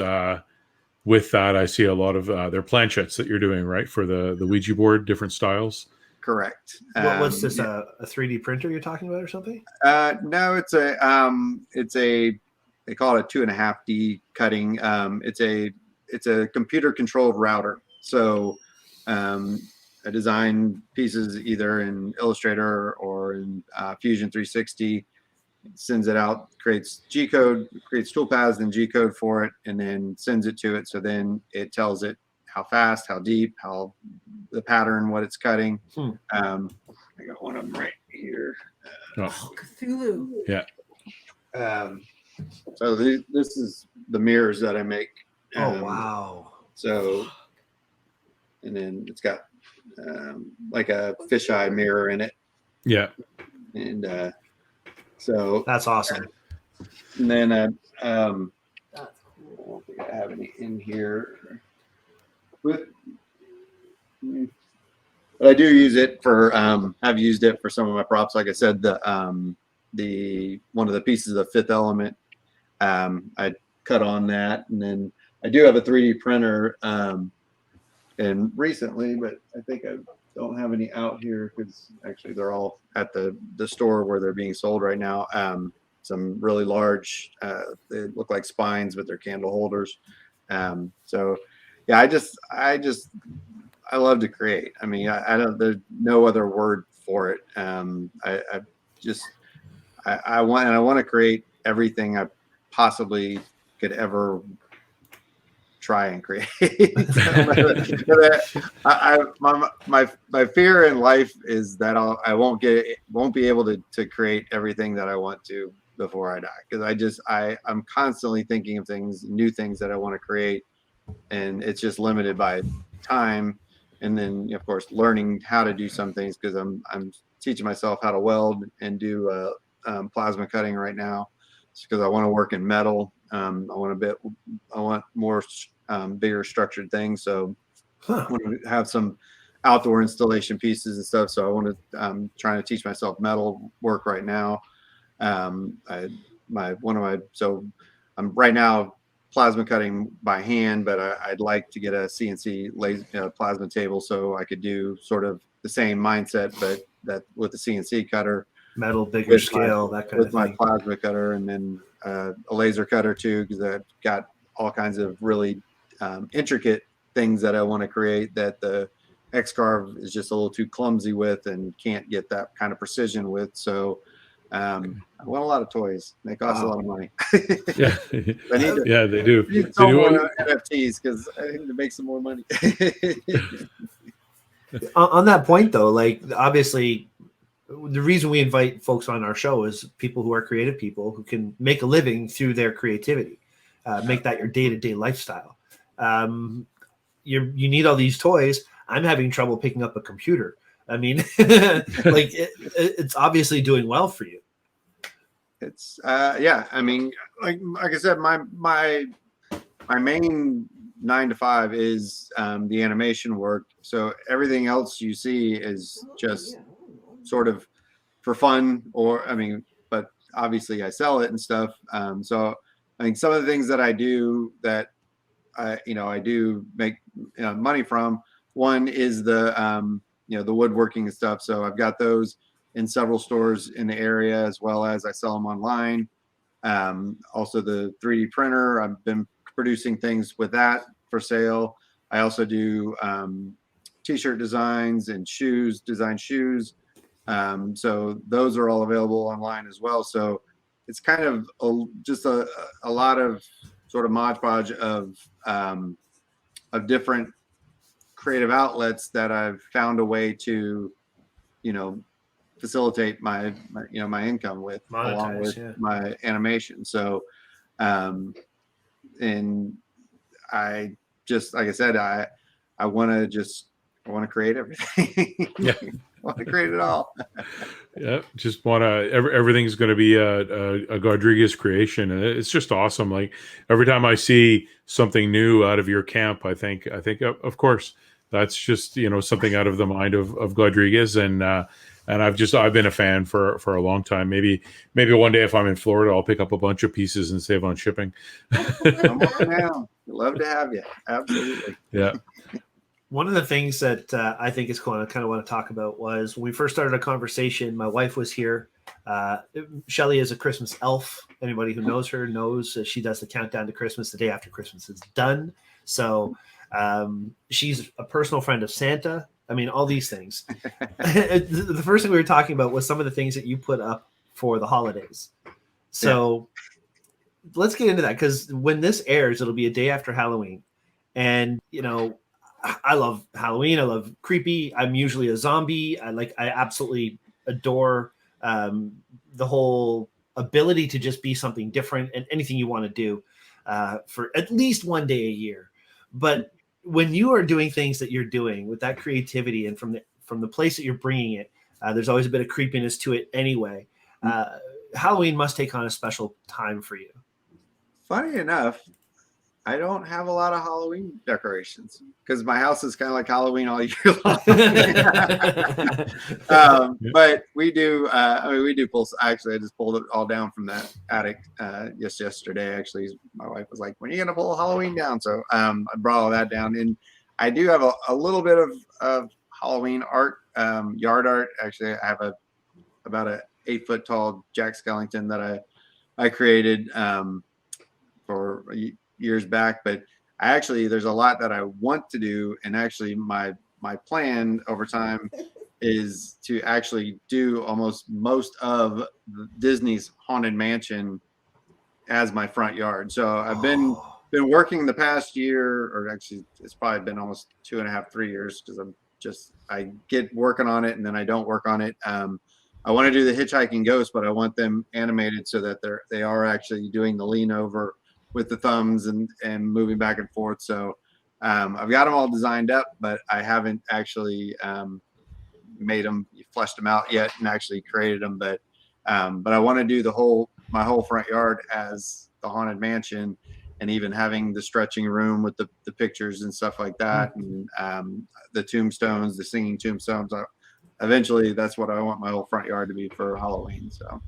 with that. I see a lot of they're planchettes that you're doing, right, for the Ouija board, different styles. Correct. What's this? A 3D printer you're talking about, or something? No, it's a they call it a 2.5D cutting. It's a computer controlled router. So I design pieces either in Illustrator or in Fusion 360. Sends it out, creates G-code, creates toolpaths and G-code for it, and then sends it to it. So then it tells it how fast, how deep, how the pattern, what it's cutting. I got one of them right here. Cthulhu. Yeah. So this is the mirrors that I make. Oh wow! So, and then it's got like a fisheye mirror in it. Yeah. And so that's awesome. And then that's cool. I don't think I have any in here. With But I do use it for. I've used it for some of my props. Like I said, the one of the pieces of Fifth Element. I cut on that, and then I do have a 3D printer. And recently, but I think I don't have any out here because actually they're all at the store where they're being sold right now. Some really large, they look like spines, but they're candle holders. So yeah, I love to create. I mean, I don't, there's no other word for it. I want to create everything I possibly could ever try and create. My fear in life is that I won't be able to create everything that I want to before I die, because I'm constantly thinking of new things that I want to create, and it's just limited by time, and then of course learning how to do some things, because I'm teaching myself how to weld and do plasma cutting right now, because I want to work in metal. I want more bigger structured things. So I want to have some outdoor installation pieces and stuff. So I want to, I'm trying to teach myself metal work right now. So I'm right now plasma cutting by hand, but I'd like to get a CNC laser plasma table so I could do sort of the same mindset, but that with the CNC cutter, metal, bigger scale, that kind of thing. With my plasma cutter, and then a laser cutter too, because I've got all kinds of really intricate things that I want to create that the X-Carve is just a little too clumsy with and can't get that kind of precision with. So I want a lot of toys. They cost a lot of money. Yeah, they do. I need some more NFTs because I need to make some more money. On that point, though, like obviously, the reason we invite folks on our show is people who are creative people who can make a living through their creativity, make that your day-to-day lifestyle. You need all these toys. I'm having trouble picking up a computer. I mean, like it's obviously doing well for you. It's yeah. I mean, like I said, my main 9 to 5 is the animation work. So everything else you see is just sort of for fun, or I mean, but obviously I sell it and stuff. So I think some of the things that I do that I do make money from. One is the the woodworking and stuff. So I've got those in several stores in the area, as well as I sell them online. Also the 3D printer, I've been producing things with that for sale. I also do t-shirt designs and design shoes. So those are all available online as well. So it's kind of just a lot of sort of modgepodge of different creative outlets that I've found a way to, facilitate my income with, along with my animation. So, and I just, like I said, I want to create everything. Yeah. I want to create it all. Yeah, just want to. Everything's going to be a Godriguez creation, and it's just awesome. Like every time I see something new out of your camp, I think of course that's just something out of the mind of Godriguez, and I've been a fan for a long time. Maybe one day if I'm in Florida, I'll pick up a bunch of pieces and save on shipping. Come on now, love to have you. Absolutely. Yeah. One of the things that I think is cool and I kind of want to talk about was when we first started a conversation, my wife was here. Shelly is a Christmas elf. Anybody who knows her knows she does the countdown to Christmas the day after Christmas is done. So she's a personal friend of Santa. I mean, all these things. The first thing we were talking about was some of the things that you put up for the holidays. So let's get into that, because when this airs, it'll be a day after Halloween. And, I love Halloween. I love creepy. I'm usually a zombie. I absolutely adore the whole ability to just be something different and anything you want to do for at least one day a year. But when you are doing things that you're doing with that creativity and from the place that you're bringing it, there's always a bit of creepiness to it anyway. Halloween must take on a special time for you. Funny enough, I don't have a lot of Halloween decorations because my house is kind of like Halloween all year long. But we do. I mean, we do pull. Actually, I just pulled it all down from that attic just yesterday. Actually, my wife was like, "When are you gonna pull Halloween down?" So I brought all that down, and I do have a little bit of Halloween art, yard art. Actually, I have about a 8-foot tall Jack Skellington that I created for years back, but there's a lot that I want to do, and actually my plan over time is to actually do most of Disney's Haunted Mansion as my front yard. So I've been working the past year, or actually it's probably been almost 2.5, 3 years, because I get working on it and then I don't work on it. I want to do the Hitchhiking Ghost, but I want them animated so that they are actually doing the lean over with the thumbs and moving back and forth. So I've got them all designed up, but I haven't actually fleshed them out yet and actually created them. But I want to do my whole front yard as the Haunted Mansion, and even having the stretching room with the pictures and stuff like that, and the tombstones, the singing tombstones. Eventually, that's what I want my whole front yard to be for Halloween. So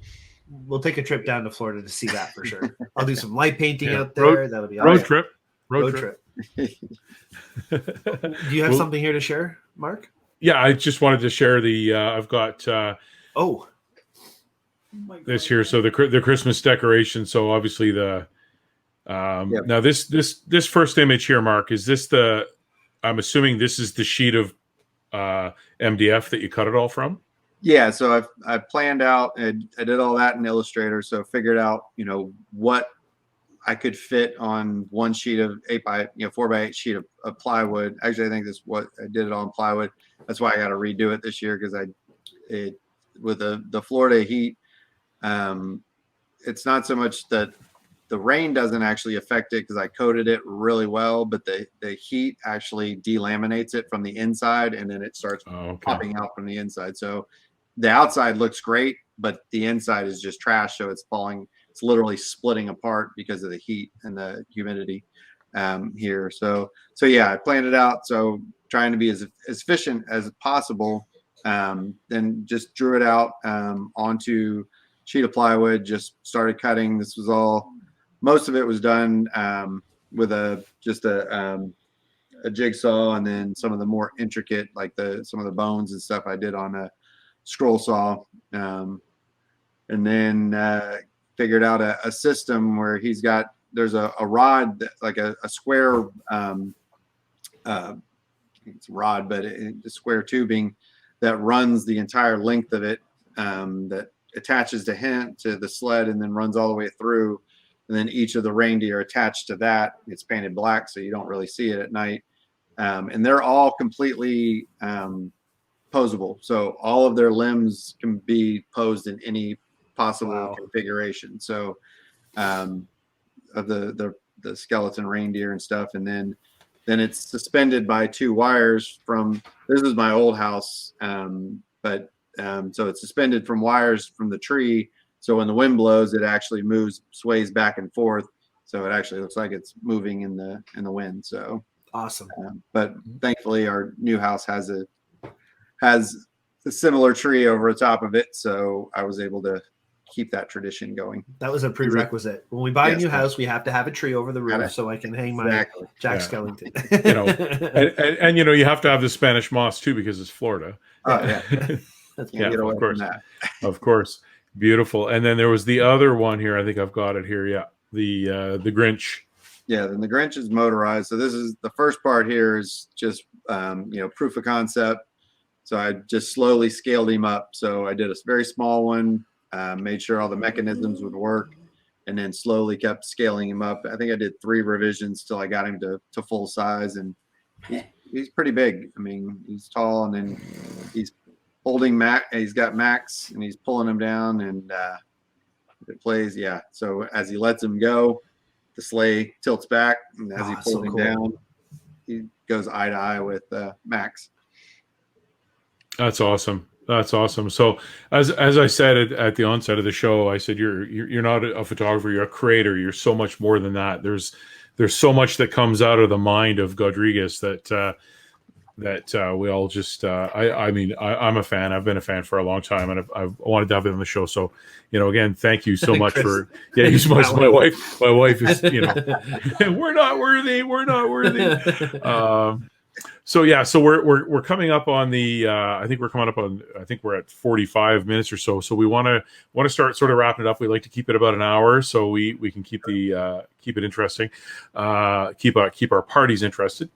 we'll take a trip down to Florida to see that for sure. I'll do some light painting out there. That would be awesome. Road trip. Do you have something here to share, Mark? Yeah, I just wanted to share I've got this here. So the Christmas decoration. So obviously now this first image here, Mark, is this I'm assuming this is the sheet of MDF that you cut it all from? Yeah, so I planned out, and I did all that in Illustrator. So figured out, what I could fit on one sheet of 4x8 sheet of plywood. Actually, I think this what I did it on plywood. That's why I got to redo it this year, because with the Florida heat, it's not so much that the rain doesn't actually affect it, because I coated it really well, but the heat actually delaminates it from the inside, and then it starts popping out from the inside. So the outside looks great, but the inside is just trash. So it's literally splitting apart because of the heat and the humidity here. So yeah, I planned it out. So trying to be as efficient as possible. Then just drew it out onto sheet of plywood, just started cutting. Most of it was done with a jigsaw, and then some of the more intricate, like some of the bones and stuff, I did on a scroll saw, and then figured out a system where there's a rod, like a square, it's a rod, but it's square tubing that runs the entire length of it, that attaches to the sled, and then runs all the way through. And then each of the reindeer attached to that, it's painted black, so you don't really see it at night. And they're all completely posable. So all of their limbs can be posed in any possible configuration. So of the skeleton reindeer and stuff. And then it's suspended by 2 wires this is my old house. So it's suspended from wires from the tree. So when the wind blows, it actually sways back and forth. So it actually looks like it's moving in the wind. So awesome. But thankfully, our new house has a similar tree over the top of it. So I was able to keep that tradition going. That was a prerequisite. When we buy a new house, we have to have a tree over the roof so I can hang my Jack Skellington. And you have to have the Spanish moss too, because it's Florida. Oh yeah. Of course. Of course. Beautiful. And then there was the other one here. I think I've got it here. Yeah. The Grinch. Yeah. Then the Grinch is motorized. So this is the first part here is just, proof of concept. So I just slowly scaled him up. So I did a very small one, made sure all the mechanisms would work, and then slowly kept scaling him up. I think I did 3 revisions till I got him to full size, and he's pretty big. I mean, he's tall, and then he's holding he's got Max, and he's pulling him down, and it plays. Yeah. So as he lets him go, the sleigh tilts back, and as he pulls him down, he goes eye to eye with Max. That's awesome. That's awesome. So as I said at the onset of the show, I said you're not a photographer, you're a creator. You're so much more than that. There's there's so much that comes out of the mind of Godriguez that we all just I'm a fan. I've been a fan for a long time, and I've wanted to have him on the show. So, again, thank you so much for he's my wife. My wife is we're not worthy. So we're coming up on the I think we're at 45 minutes or so. So we want to start sort of wrapping it up. We like to keep it about an hour so we can keep it interesting, keep our parties interested.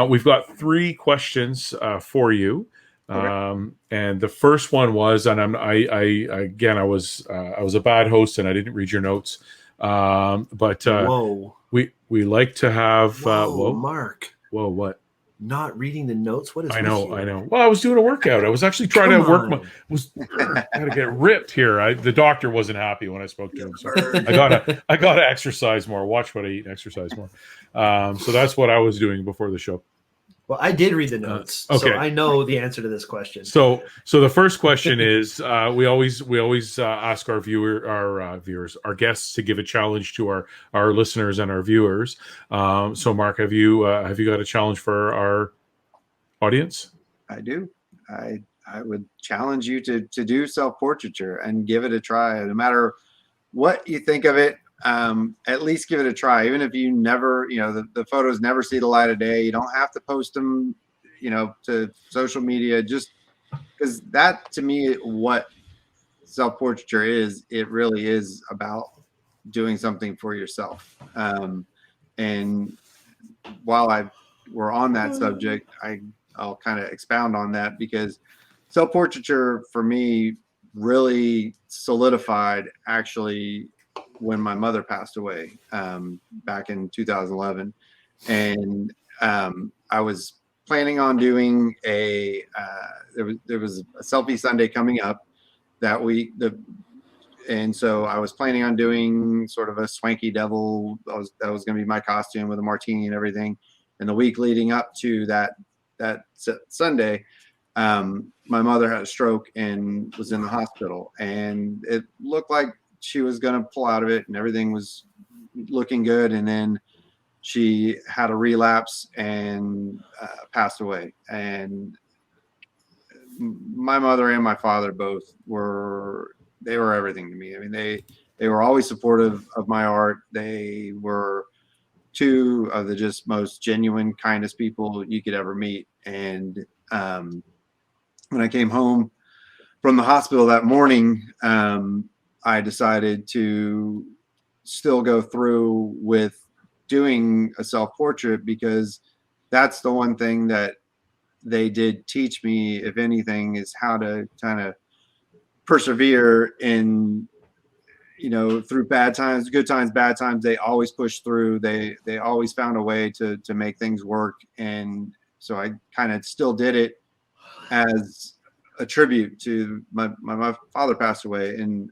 We've got 3 questions for you. Okay. And the first one was, and I was a bad host and I didn't read your notes. But we like to have Mark. Whoa, what? Not reading the notes. What is I know. Well, I was doing a workout. I was actually trying to work gotta get ripped here. The doctor wasn't happy when I spoke to him, so I gotta exercise more. Watch what I eat and exercise more. So that's what I was doing before the show. Well, I did read the notes, so I know the answer to this question. So the first question is, we always ask our guests to give a challenge to our listeners and our viewers. So, Mark, have you got a challenge for our audience? I do. I would challenge you to do self-portraiture and give it a try. No matter what you think of it, at least give it a try. Even if you never, the photos never see the light of day, you don't have to post them, to social media, just because that, to me, what self-portraiture is, it really is about doing something for yourself. And while we're on that subject, I'll kind of expound on that, because self-portraiture for me really solidified actually when my mother passed away back in 2011. And I was planning on doing there was a selfie Sunday coming up that week. And so I was planning on doing sort of a swanky devil. That was going to be my costume with a martini and everything. And the week leading up to that Sunday, my mother had a stroke and was in the hospital, and it looked like she was going to pull out of it and everything was looking good. And then she had a relapse and passed away. And my mother and my father both were everything to me. I mean, they were always supportive of my art. They were 2 of the just most genuine, kindest people you could ever meet. And when I came home from the hospital that morning, I decided to still go through with doing a self-portrait, because that's the one thing that they did teach me, if anything, is how to kind of persevere in, through bad times, good times, bad times. They always pushed through. They always found a way to make things work. And so I kind of still did it as a tribute to my father passed away in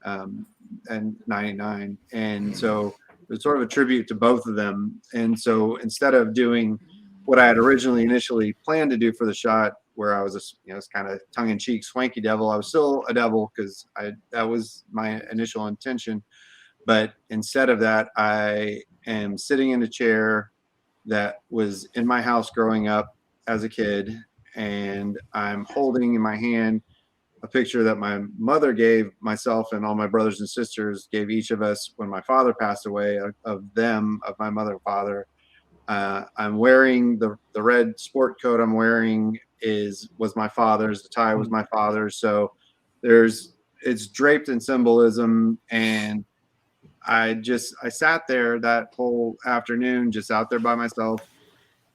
99. And so it was sort of a tribute to both of them. And so instead of doing what I had initially planned to do for the shot, where I was it's kind of tongue-in-cheek swanky devil, I was still a devil because that was my initial intention. But instead of that, I am sitting in a chair that was in my house growing up as a kid, and I'm holding in my hand a picture that my mother gave myself and all my brothers and sisters, gave each of us when my father passed away, of my mother and father. I'm wearing the red sport coat I'm wearing was my father's. The tie was my father's. So it's draped in symbolism. And I sat there that whole afternoon, just out there by myself.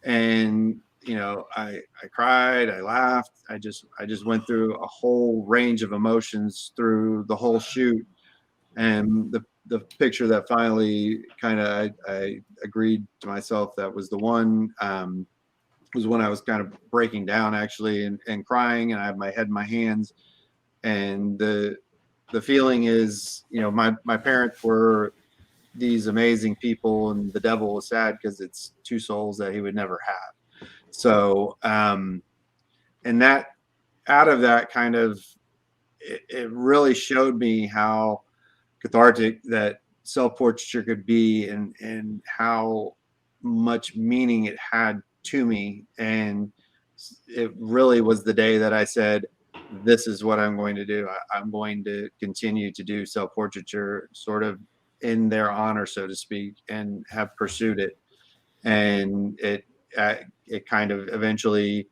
And I cried, I laughed, I just went through a whole range of emotions through the whole shoot. And the picture that finally kind of I agreed to myself that was the one, was when I was kind of breaking down actually and crying, and I have my head in my hands. And the feeling is, my parents were these amazing people, and the devil was sad because it's 2 souls that he would never have. So, and that, out of that kind of, it really showed me how cathartic that self-portraiture could be, and how much meaning it had to me. And it really was the day that I said, this is what I'm going to do. I'm going to continue to do self-portraiture sort of in their honor, so to speak, and have pursued it. And it kind of eventually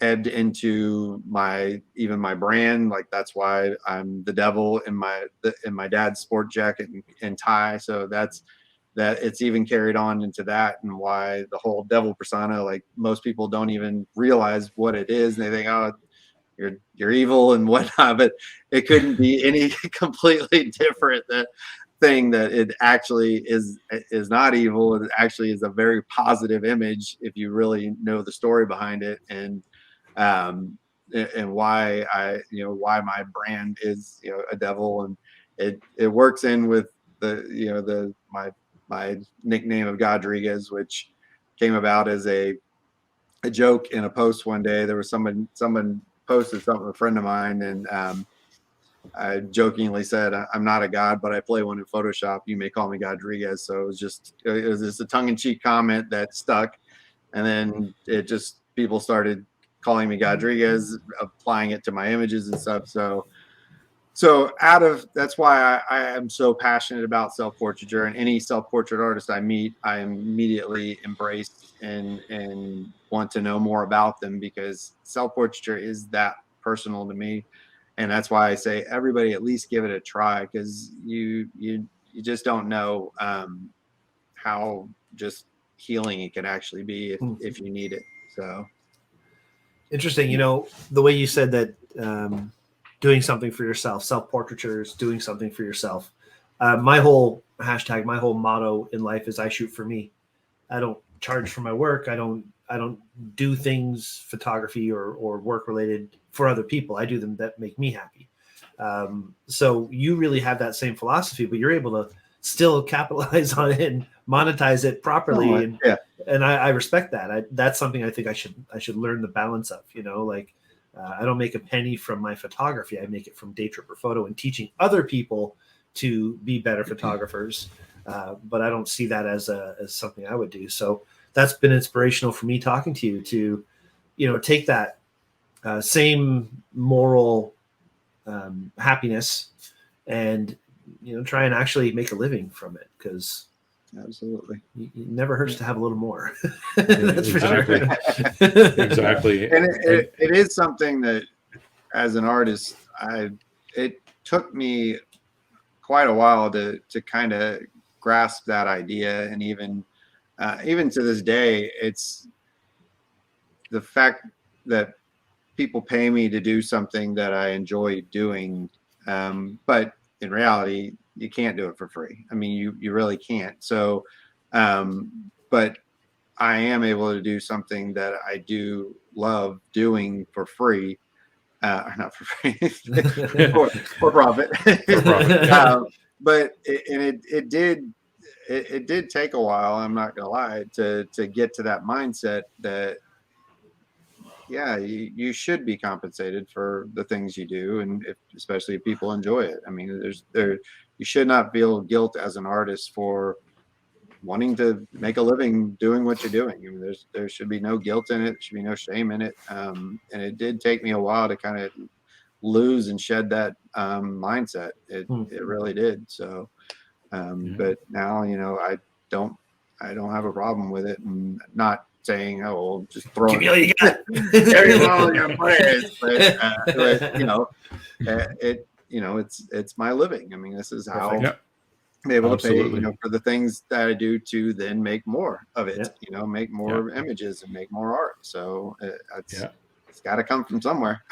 ebbed into my brand. Like, that's why I'm the devil in my dad's sport jacket and tie. So that it's even carried on into that, and why the whole devil persona, like, most people don't even realize what it is, and they think, oh, you're evil and whatnot, but it couldn't be any completely different thing. That it actually is not evil. It actually is a very positive image if you really know the story behind it, and why why my brand is a devil. And it works in with my nickname of Godriguez, which came about as a joke in a post one day. There was someone posted something, a friend of mine, and I jokingly said, I'm not a god, but I play one in Photoshop. You may call me Godriguez. So it was just a tongue-in-cheek comment that stuck. And then people started calling me Godriguez, applying it to my images and stuff. So that's why I am so passionate about self-portraiture, and any self-portrait artist I meet, I immediately embrace and want to know more about them, because self-portraiture is that personal to me. And that's why I say everybody at least give it a try, because you just don't know how just healing it can actually be if you need it. So interesting. The way you said that, doing something for yourself, self-portraiture is doing something for yourself. My whole hashtag, my whole motto in life is I shoot for me. I don't charge for my work. I don't do things, photography or work related, for other people. I do them that make me happy. So you really have that same philosophy, but you're able to still capitalize on it and monetize it properly. And I respect that. That's something I think I should learn the balance of, I don't make a penny from my photography. I make it from Day Tripper Photo and teaching other people to be better photographers. But I don't see that as something I would do. So that's been inspirational for me talking to you to, take that same moral happiness and, try and actually make a living from it, because absolutely, it never hurts to have a little more. That's exactly. For sure. Exactly. And it is something that, as an artist, it took me quite a while to kind of grasp that idea. And even to this day, it's the fact that people pay me to do something that I enjoy doing. But in reality, you can't do it for free. I mean, you really can't. So, but I am able to do something that I do love doing for free, or not for free, for profit. For profit. But it did take a while. I'm not gonna lie, to get to that mindset that, yeah, you should be compensated for the things you do, and especially if people enjoy it. I mean, you should not feel guilt as an artist for wanting to make a living doing what you're doing. I mean, there should be no guilt in it. There should be no shame in it. And it did take me a while to kind of lose and shed that mindset. It really did. So, but now, I don't have a problem with it, and not saying, oh, well, just throw give me all you got. It's my living. I mean, this is how I'm able to pay, for the things that I do, to then make more of it, make more images and make more art. So it's got to come from somewhere.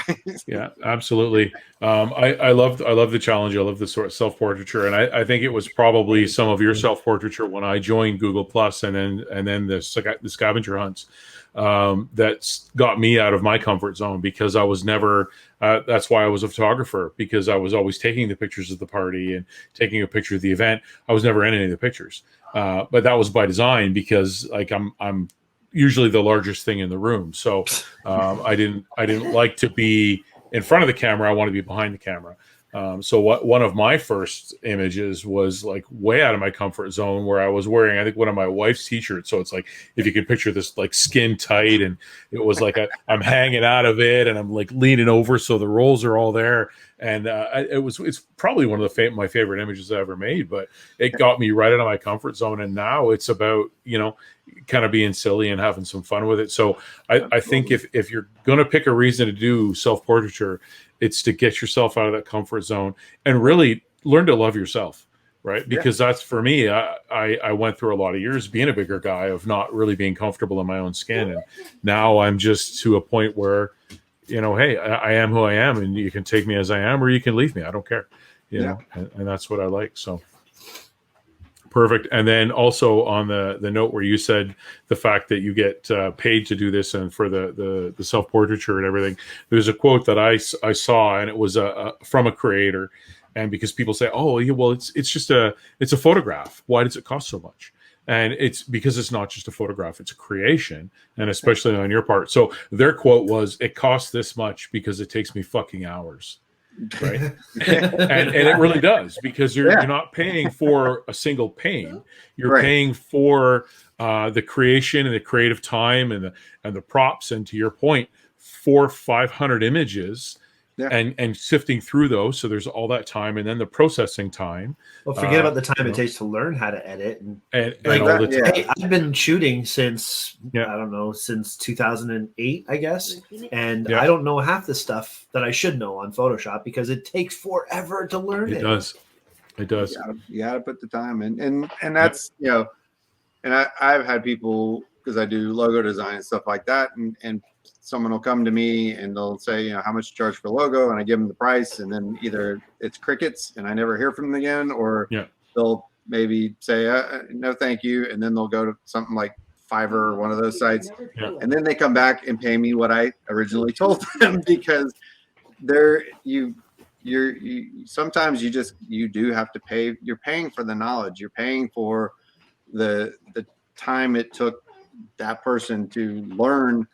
Yeah, absolutely. I love the challenge. I love the sort of self-portraiture, and I think it was probably some of your self-portraiture when I joined Google Plus, and then the scavenger hunts that's got me out of my comfort zone, because I was never. That's why I was a photographer, because I was always taking the pictures of the party and taking a picture of the event. I was never in any of the pictures, but that was by design, because like I'm usually the largest thing in the room. So I didn't like to be in front of the camera. I want to be behind the camera. So one of my first images was like way out of my comfort zone, where I was wearing, I think, one of my wife's t-shirts. So it's like, if you can picture this, like skin tight, and it was like I'm hanging out of it, and I'm like leaning over, so the rolls are all there. And it's probably one of my favorite images I ever made, but it got me right out of my comfort zone. And now it's about, kind of being silly and having some fun with it. So I think if you're going to pick a reason to do self-portraiture, it's to get yourself out of that comfort zone and really learn to love yourself, right? Because that's, for me, I went through a lot of years being a bigger guy of not really being comfortable in my own skin. And now I'm just to a point where, hey, I am who I am, and you can take me as I am, or you can leave me. I don't care, know, and that's what I like. So perfect. And then also on the note where you said the fact that you get paid to do this and for the self-portraiture and everything, there's a quote that I saw, and it was from a creator. And because people say, oh, yeah, well, it's a photograph. Why does it cost so much? And it's because it's not just a photograph, it's a creation, and especially on your part. So their quote was, it costs this much because it takes me fucking hours. Right. and it really does, because you're not paying for a single pane. You're paying for the creation and the creative time and the props, and to your point, 500 images. And sifting through those, so there's all that time, and then the processing time. Well, forget about the time it takes to learn how to edit, and all the time. Hey, I've been shooting since I don't know, since 2008, I guess, and I don't know half the stuff that I should know on Photoshop because it takes forever to learn it. It does. You gotta put the time in, and that's and I've had people, because I do logo design and stuff like that, and someone will come to me and they'll say, how much you charge for logo, and I give them the price, and then either it's crickets and I never hear from them again, or they'll maybe say no thank you, and then they'll go to something like Fiverr or one of those sites, and then they come back and pay me what I originally told them, because sometimes you do have to pay. You're paying for the knowledge, you're paying for the time it took that person to learn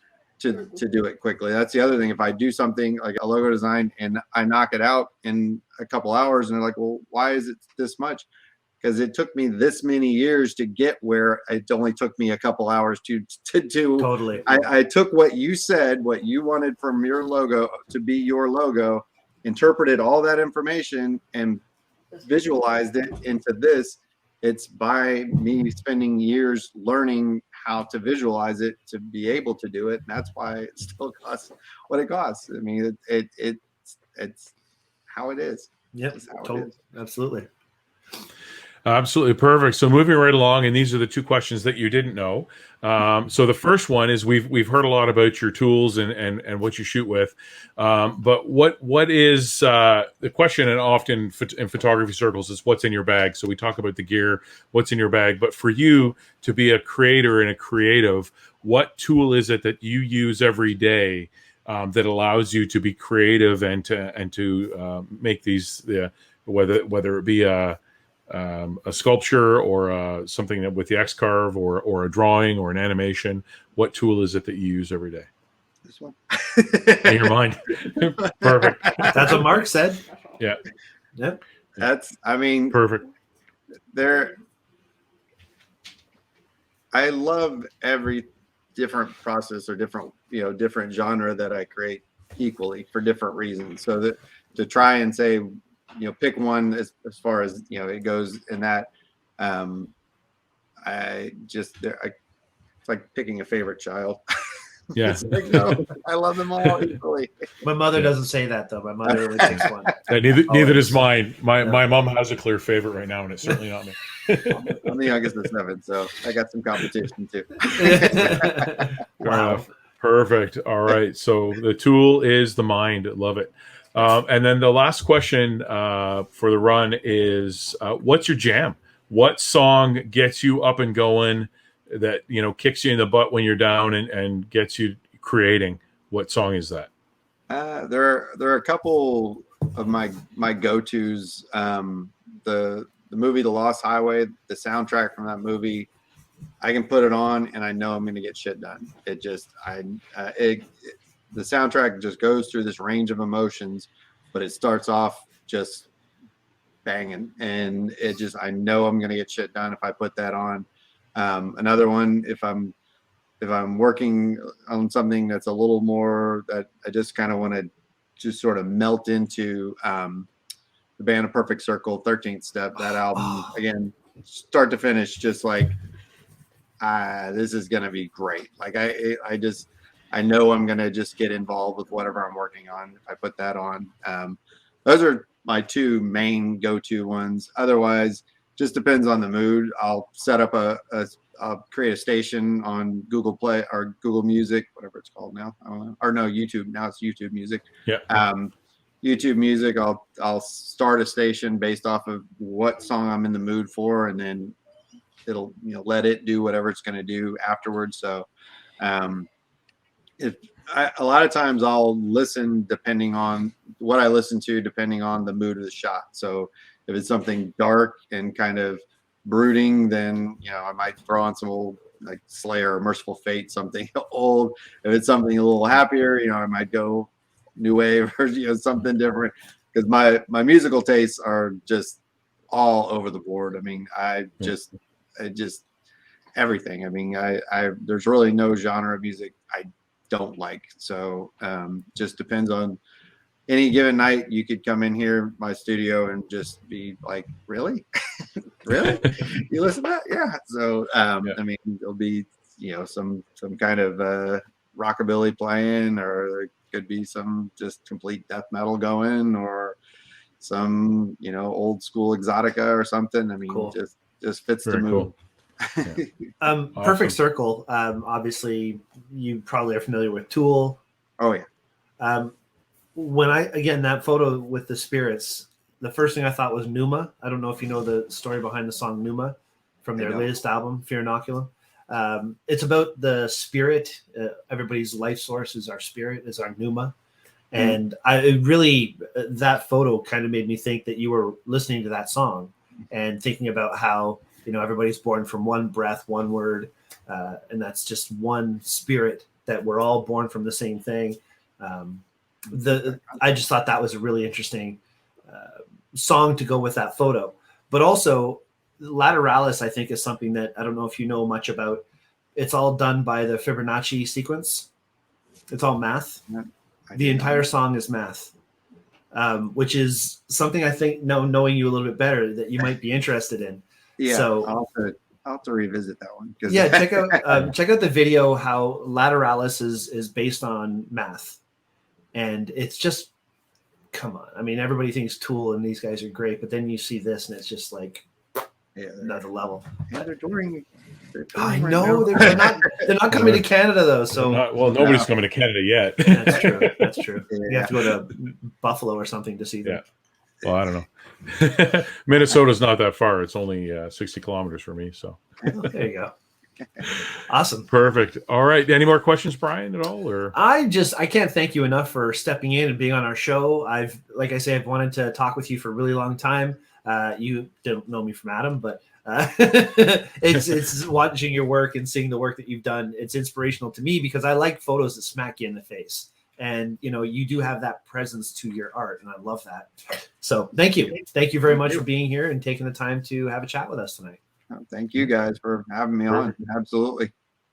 to do it quickly. That's the other thing. If I do something like a logo design and I knock it out in a couple hours, and they're like, well, why is it this much? Because it took me this many years to get where it only took me a couple hours to do. Totally. I took what you said, what you wanted from your logo to be your logo, interpreted all that information and visualized it into this. It's by me spending years learning how to visualize it to be able to do it. And that's why it still costs what it costs. I mean, it's how it is. Yep, totally. Absolutely. Absolutely perfect. So moving right along, and these are the two questions that you didn't know. So the first one is, we've heard a lot about your tools and what you shoot with, but what is the question? And often in photography circles is, what's in your bag? So we talk about the gear, what's in your bag, but for you to be a creator and a creative, what tool is it that you use every day that allows you to be creative and to make these whether it be a sculpture or something that with the X-Carve or a drawing or an animation? What tool is it that you use every day? This one. In your mind. Perfect. That's what Mark said. Yeah. Yep. Perfect. I love every different process or different genre that I create equally for different reasons. So that to try and say, pick one as far as it goes in that, it's like picking a favorite child. Yeah. Like, no, I love them all equally. My mother doesn't say that, though. My mother only picks one. Neither does mine. My mom has a clear favorite right now, and it's certainly not me. I'm the youngest of 7, so I got some competition too. Wow. Perfect. All right. So the tool is the mind. Love it. And then the last question for the run is, what's your jam? What song gets you up and going, that kicks you in the butt when you're down and gets you creating? What song is that? There are a couple of my go-tos. The movie The Lost Highway, the soundtrack from that movie, I can put it on and I know I'm going to get shit done. The soundtrack just goes through this range of emotions, but it starts off just banging, and it just, I know I'm gonna get shit done if I put that on. Another one, if I'm working on something that's a little more that I just kind of want to just sort of melt into, the band of Perfect Circle, 13th Step, that album, again, start to finish, just like, this is gonna be great. Like I know I'm gonna just get involved with whatever I'm working on if I put that on. Those are my two main go-to ones. Otherwise, just depends on the mood. I'll set up I'll create a station on Google Play or Google Music, whatever it's called now. I don't know. Or no, YouTube. Now it's YouTube Music. Yeah. YouTube Music. I'll start a station based off of what song I'm in the mood for, and then it'll, you know, let it do whatever it's going to do afterwards. So, a lot of times I'll listen depending on what I listen to, depending on the mood of the shot. So if it's something dark and kind of brooding, then, you know, I might throw on some old like Slayer or Merciful Fate, something old. If it's something a little happier, you know, I might go new wave or, you know, something different, because my musical tastes are just all over the board. I mean, I just everything. I mean, there's really no genre of music I don't like. So just depends on any given night. You could come in here, my studio, and just be like, really? Really? You listen to that? Yeah. So I mean, there'll be, you know, some kind of rockabilly playing, or there could be some just complete death metal going, or some, you know, old school exotica or something. I mean, cool. just fits Very the mood. cool. Yeah. Awesome. Perfect Circle. Obviously, you probably are familiar with Tool. Oh yeah. When that photo with the spirits, the first thing I thought was Pneuma. I don't know if you know the story behind the song Pneuma from their latest album, Fear Inoculum. It's about the spirit. Everybody's life source is our spirit, is our Pneuma. And that photo kind of made me think that you were listening to that song and thinking about how, you know, everybody's born from one breath, one word, and that's just one spirit, that we're all born from the same thing. I just thought that was a really interesting song to go with that photo. But also, Lateralis, I think, is something that I don't know if you know much about. It's all done by the Fibonacci sequence. It's all math. The entire song is math, which is something I think, knowing you a little bit better, that you might be interested in. Yeah, so I'll have to revisit that one. Yeah, check out the video, how Lateralis is based on math, and it's just, come on. I mean, everybody thinks Tool and these guys are great, but then you see this, and it's just like another level. Yeah, they're touring. I know they're not coming to Canada though. So nobody's coming to Canada yet. That's true. That's true. Yeah. You have to go to Buffalo or something to see them. Yeah. Well, I don't know. Minnesota's not that far. It's only 60 kilometers for me. So there you go. Awesome. Perfect. All right. Any more questions, Brian, at all? Or I can't thank you enough for stepping in and being on our show. I've wanted to talk with you for a really long time. You don't know me from Adam, but it's watching your work and seeing the work that you've done. It's inspirational to me, because I like photos that smack you in the face. And, you know, you do have that presence to your art, and I love that. So thank you. Thank you very much for being here and taking the time to have a chat with us tonight. Thank you guys for having me on. Absolutely.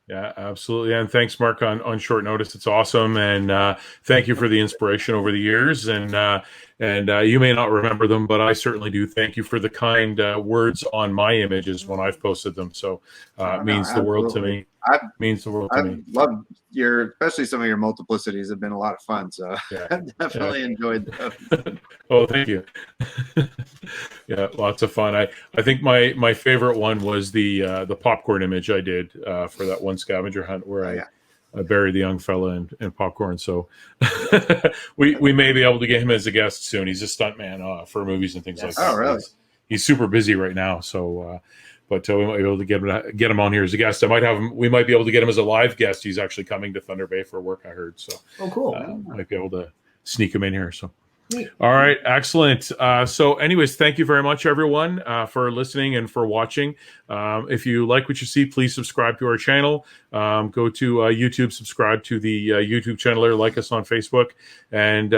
Yeah, absolutely. And thanks, Mark, on short notice. It's awesome. And thank you for the inspiration over the years. And you may not remember them, but I certainly do. Thank you for the kind words on my images when I've posted them. So it means the world to me. Means the world to me. I love especially some of your multiplicities have been a lot of fun. So I've definitely enjoyed those. Oh, thank you. Yeah, lots of fun. I think my favorite one was the popcorn image I did for that one scavenger hunt where I buried the young fella in popcorn. So we may be able to get him as a guest soon. He's a stuntman for movies and things like that. Oh, really? He's super busy right now. So, but we might be able to get him on here as a guest. We might be able to get him as a live guest. He's actually coming to Thunder Bay for work, I heard. So, cool. Might be able to sneak him in here. So. All right, excellent. So anyways, thank you very much, everyone, for listening and for watching. If you like what you see, please subscribe to our channel. Go to YouTube, subscribe to the YouTube channel, or like us on Facebook. And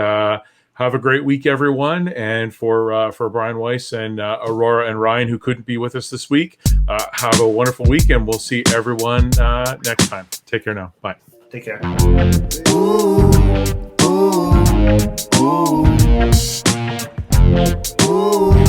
have a great week, everyone. And for Brian Weiss and Aurora and Ryan, who couldn't be with us this week, have a wonderful week, and we'll see everyone next time. Take care now. Bye. Take care. Ooh, ooh, ooh. Ooh.